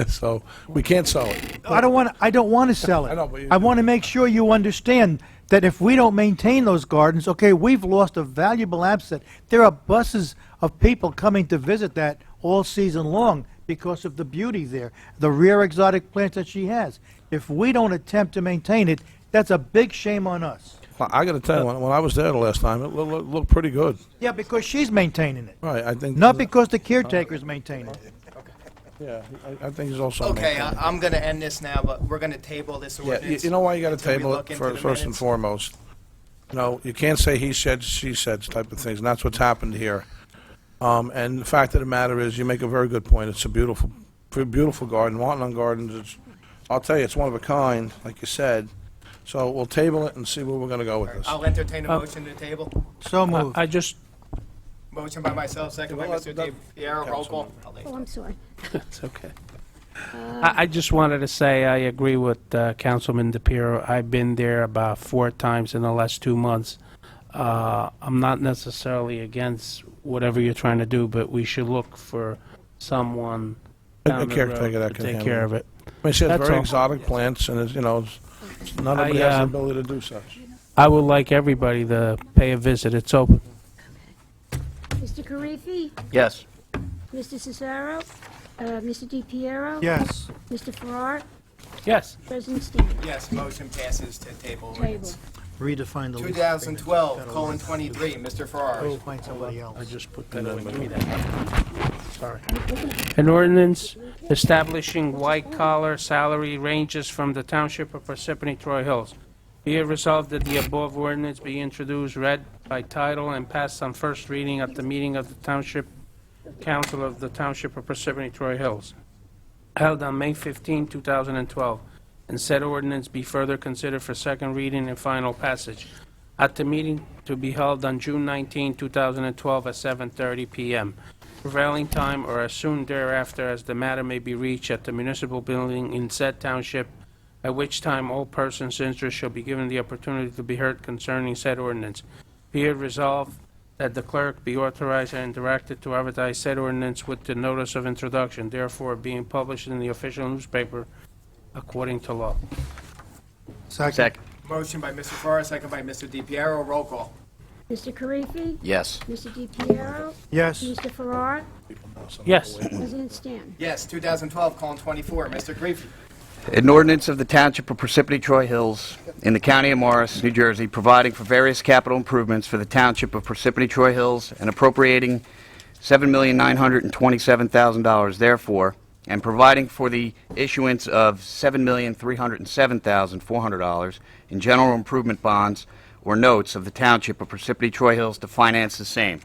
So we can't sell it. I don't want to sell it. I know, but I want to make sure you understand that if we don't maintain those gardens, okay, we've lost a valuable asset. There are buses of people coming to visit that all season long because of the beauty there, the rare exotic plants that she has. If we don't attempt to maintain it, that's a big shame on us. I got to tell you, when I was there the last time, it looked pretty good. Yeah, because she's maintaining it, Right, I think. not because the caretaker's maintaining it. Yeah, I think he's also. Okay, maintaining it. I'm going to end this now, but we're going to table this Yeah, ordinance. you know why you got to until we table look it into the first and minutes? foremost? You know, you can't say he said, she said type of things, and that's what's happened here. And the fact of the matter is, you make a very good point. It's a beautiful garden. Wattenham Gardens, I'll tell you, it's one of a kind, like you said. So we'll table it and see where we're going to go with this. I'll entertain a motion to table. So moved. I just, Motion by myself, second by Mr. DiPiero, roll call. Oh, I'm sorry. it's okay. I just wanted to say I agree with Councilman DePiero. I've been there about 4 times in the last 2 months. I'm not necessarily against whatever you're trying to do, but we should look for someone down the road caretaker that to can take handle care it. of it. I mean, she has That's very all. exotic plants, and it's, you know, not everybody has the ability to do such. I would like everybody to pay a visit. It's open. Mr. Karifi? Yes. Mr. Cesaro? Mr. DiPiero? Yes. Mr. Farrar? Yes. President Stevens? Yes, motion passes to table Table. ordinance. Redefine the lease. 2012:23, Mr. Farrar. Find somebody else. I just put that over. Give me that. Sorry. An ordinance establishing white-collar salary ranges from the Township of Parsippany-Troy Hills. Be it resolved that the above ordinance be introduced, read by title, and passed on first reading at the meeting of the Township Council of the Township of Parsippany-Troy Hills, held on May 15, 2012, and said ordinance be further considered for second reading and final passage at the meeting to be held on June 19, 2012 at 7:30 p.m. Prevailing time or as soon thereafter as the matter may be reached at the municipal building in said township, at which time all persons interested shall be given the opportunity to be heard concerning said ordinance. Be it resolved that the clerk be authorized and directed to advertise said ordinance with the notice of introduction, therefore being published in the official newspaper according to law. Second. Motion by Mr. Farrar, second by Mr. DePiero. Roll call. Mr. Karifi? Yes. Mr. DePiero? Yes. Mr. Farrar? Yes. President Stan? Yes, 2012:24. Mr. Karifi. An ordinance of the Township of Parsippany-Troy Hills in the County of Morris, New Jersey, providing for various capital improvements for the Township of Parsippany-Troy Hills and appropriating $7,927,000 therefore, and providing for the issuance of $7,307,400 in general improvement bonds or notes of the Township of Parsippany-Troy Hills to finance the same.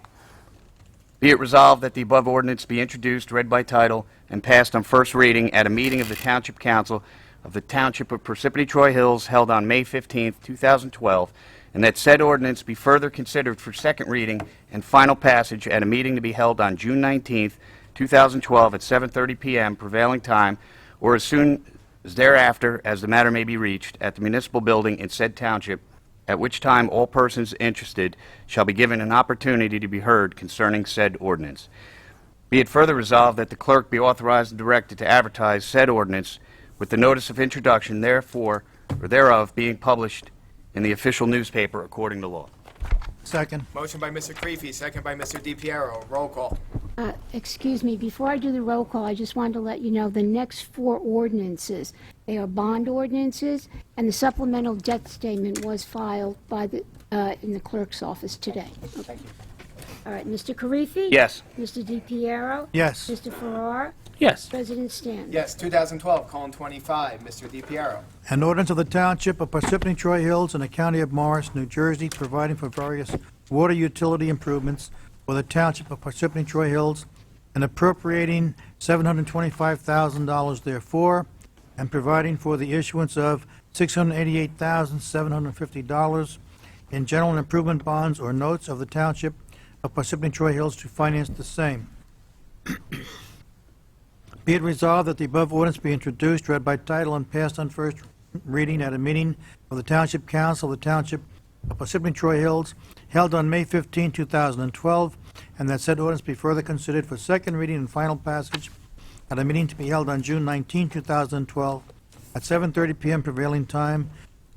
Be it resolved that the above ordinance be introduced, read by title, and passed on first reading at a meeting of the Township Council of the Township of Parsippany-Troy Hills held on May 15, 2012, and that said ordinance be further considered for second reading and final passage at a meeting to be held on June 19, 2012 at 7:30 p.m. prevailing time, or as soon as thereafter as the matter may be reached at the municipal building in said township, at which time all persons interested shall be given an opportunity to be heard concerning said ordinance. Be it further resolved that the clerk be authorized and directed to advertise said ordinance with the notice of introduction therefore or thereof being published in the official newspaper according to law. Second. Motion by Mr. Karifi, second by Mr. DePiero. Roll call. Excuse me, before I do the roll call, I just wanted to let you know the next four ordinances, they are bond ordinances, and the supplemental debt statement was filed by the, in the clerk's office today. Okay. All right, Mr. Karifi? Yes. Mr. DePiero? Yes. Mr. Farrar? Yes. President Stan? Yes, 2012:25. Mr. DePiero. An ordinance of the Township of Parsippany-Troy Hills in the County of Morris, New Jersey, providing for various water utility improvements for the Township of Parsippany-Troy Hills and appropriating $725,000 therefore, and providing for the issuance of $688,750 in general improvement bonds or notes of the Township of Parsippany-Troy Hills to finance the same. Be it resolved that the above ordinance be introduced, read by title, and passed on first reading at a meeting of the Township Council of the Township of Parsippany-Troy Hills held on May 15, 2012, and that said ordinance be further considered for second reading and final passage at a meeting to be held on June 19, 2012, at 7:30 p.m. prevailing time,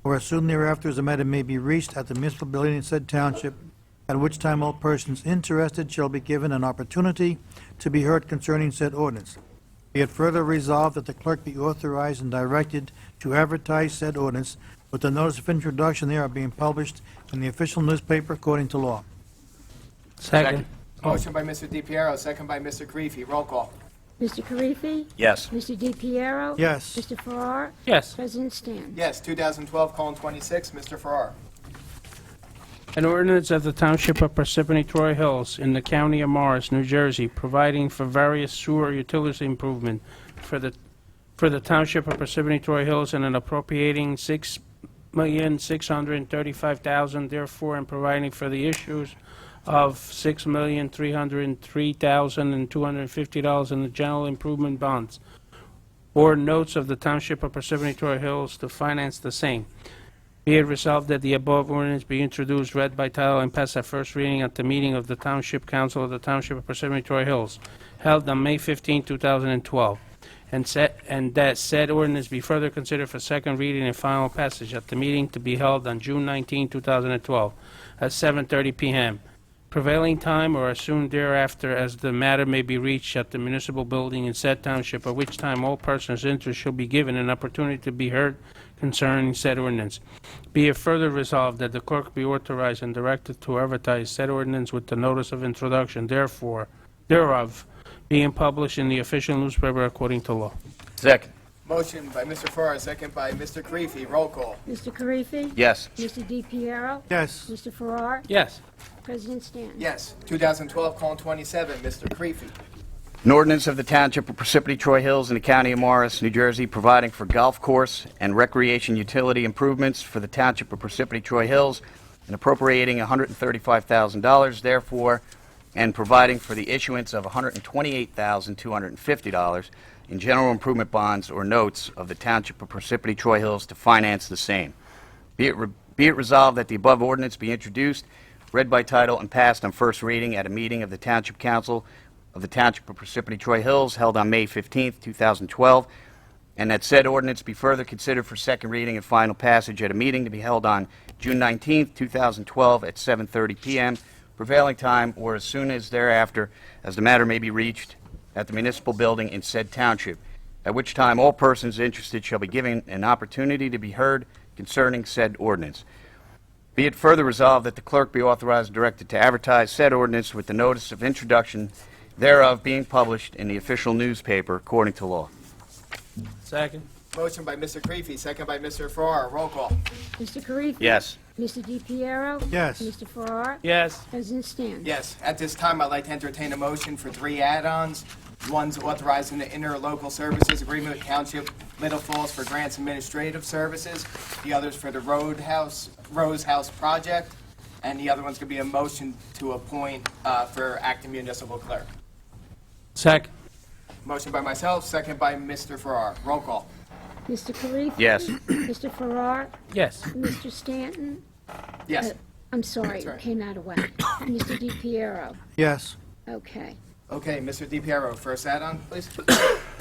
or as soon thereafter as the matter may be reached at the municipal building in said township, at which time all persons interested shall be given an opportunity to be heard concerning said ordinance. Be it further resolved that the clerk be authorized and directed to advertise said ordinance with the notice of introduction thereof being published in the official newspaper according to law. Second. Motion by Mr. DePiero, second by Mr. Karifi. Roll call. Mr. Karifi? Yes. Mr. DePiero? Yes. Mr. Farrar? Yes. President Stan? Yes, 2012:26. Mr. Farrar. An ordinance of the Township of Parsippany-Troy Hills in the County of Morris, New Jersey, providing for various sewer utility improvement for the Township of Parsippany-Troy Hills and appropriating $6,635,000 therefore, and providing for the issues of $6,303,250 in the general improvement bonds or notes of the Township of Parsippany-Troy Hills to finance the same. Be it resolved that the above ordinance be introduced, read by title, and passed at first reading at the meeting of the Township Council of the Township of Parsippany-Troy Hills, held on May 15, 2012, and that said ordinance be further considered for second reading and final passage at the meeting to be held on June 19, 2012, at 7:30 p.m. prevailing time or as soon thereafter as the matter may be reached at the municipal building in said township, at which time all persons interested shall be given an opportunity to be heard concerning said ordinance. Be it further resolved that the clerk be authorized and directed to advertise said ordinance with the notice of introduction thereof being published in the official newspaper according to law. Second. Motion by Mr. Farrar, second by Mr. Karifi. Roll call. Mr. Karifi? Yes. Mr. DePiero? Yes. Mr. Farrar? Yes. President Stan? Yes, 2012:27. Mr. Karifi. An ordinance of the Township of Parsippany-Troy Hills in the County of Morris, New Jersey, providing for golf course and recreation utility improvements for the Township of Parsippany-Troy Hills and appropriating $135,000 therefore, and providing for the issuance of $128,250 in general improvement bonds or notes of the Township of Parsippany-Troy Hills to finance the same. Be it resolved that the above ordinance be introduced, read by title, and passed on first reading at a meeting of the Township Council of the Township of Parsippany-Troy Hills held on May 15, 2012, and that said ordinance be further considered for second reading and final passage at a meeting to be held on June 19, 2012 at 7:30 p.m. prevailing time or as soon as thereafter as the matter may be reached at the municipal building in said township, at which time all persons interested shall be given an opportunity to be heard concerning said ordinance. Be it further resolved that the clerk be authorized and directed to advertise said ordinance with the notice of introduction thereof being published in the official newspaper according to law. Second. Motion by Mr. Creepy, second by Mr. Farrar. Roll call. Mr. Karifi? Yes. Mr. DePiero? Yes. Mr. Farrar? Yes. President Stan? Yes. At this time, I'd like to entertain a motion for 3 add-ons. One's authorizing the interlocal services agreement with Township Little Falls for grants administrative services. The other's for the Rose House project. And the other one's going to be a motion to appoint for acting municipal clerk. Second. Motion by myself, second by Mr. Farrar. Roll call. Mr. Karifi? Yes. Mr. Farrar? Yes. Mr. Stanton? Yes. I'm sorry, Sorry. it came out of whack. Mr. DePiero? Yes. Okay. Okay, Mr. DiPiero, first add-on, please.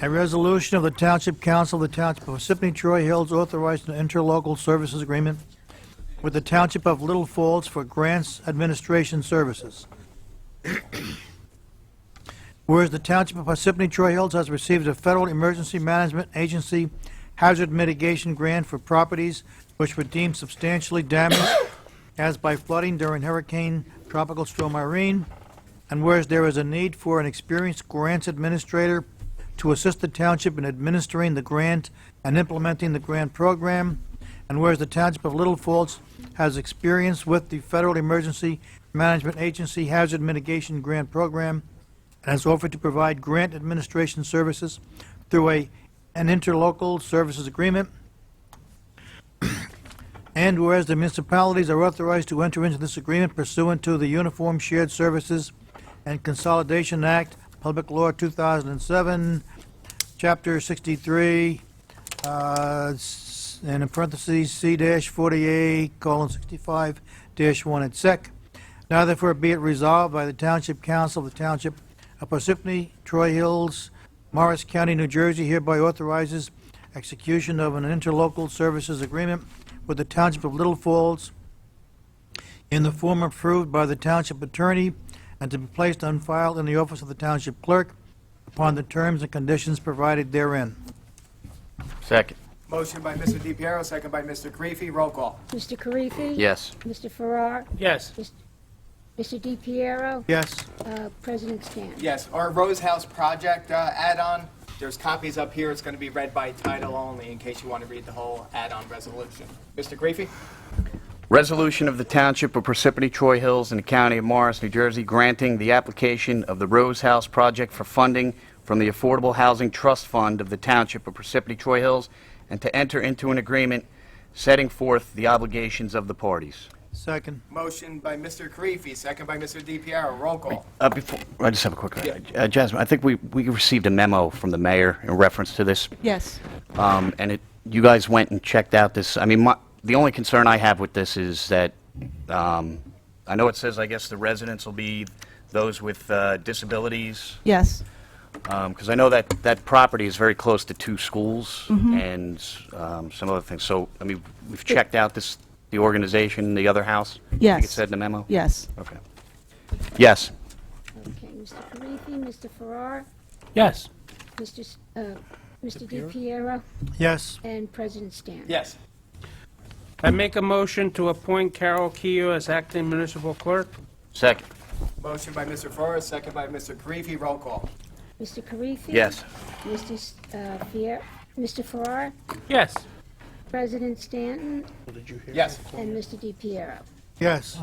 A resolution of the Township Council of the Township of Parsippany-Troy Hills authorizing an interlocal services agreement with the Township of Little Falls for grants administration services. Whereas the Township of Parsippany-Troy Hills has received a Federal Emergency Management Agency hazard mitigation grant for properties which were deemed substantially damaged as by flooding during Hurricane Tropical Storm Irene, and whereas there is a need for an experienced grants administrator to assist the township in administering the grant and implementing the grant program, and whereas the Township of Little Falls has experience with the Federal Emergency Management Agency Hazard Mitigation Grant Program and has offered to provide grant administration services through an interlocal services agreement, and whereas the municipalities are authorized to enter into this agreement pursuant to the Uniform Shared Services and Consolidation Act, Public Law 2007, Chapter 63, and in parentheses, C-48:65-1 et sec. Now therefore be it resolved by the Township Council of the Township of Parsippany, Troy Hills, Morris County, New Jersey, hereby authorizes execution of an interlocal services agreement with the Township of Little Falls in the form approved by the Township Attorney and to be placed on file in the office of the Township Clerk upon the terms and conditions provided therein. Second. Motion by Mr. DiPiero, second by Mr. Creepy. Roll call. Mr. Karifi? Yes. Mr. Farrar? Yes. Mr. DePiero? Yes. President Stan? Yes, our Rose House project add-on, there's copies up here. It's going to be read by title only in case you want to read the whole add-on resolution. Mr. Creepy? Resolution of the Township of Parsippany-Troy Hills in the County of Morris, New Jersey, granting the application of the Rose House project for funding from the Affordable Housing Trust Fund of the Township of Parsippany-Troy Hills and to enter into an agreement setting forth the obligations of the parties. Second. Motion by Mr. Creepy, second by Mr. DiPiero. Roll call. Before, I just have a quick Jasmine, I think we received a memo from the mayor in reference to this. Yes. And you guys went and checked out this. I mean, the only concern I have with this is that I know it says, I guess, the residents will be those with disabilities. Yes. Because I know that property is very close to 2 schools and some other things. So, I mean, we've checked out the organization, the other house? Yes. I think it said in the memo? Yes. Okay. Yes. Okay, Mr. Karifi? Mr. Farrar? Yes. Mr. DePiero? Yes. And President Stan? Yes. I make a motion to appoint Carol Keogh as acting municipal clerk. Second. Motion by Mr. Farrar, second by Mr. Creepy. Roll call. Mr. Karifi? Yes. Mr. Farrar? Yes. President Stanton? Yes. And Mr. DePiero? Yes.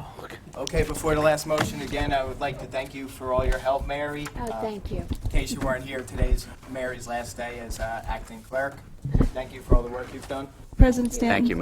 Okay, before the last motion, again, I would like to thank you for all your help, Mary. Thank you. In case you weren't here, today's Mary's last day as acting clerk. Thank you for all the work you've done. President Stanton? Thank you,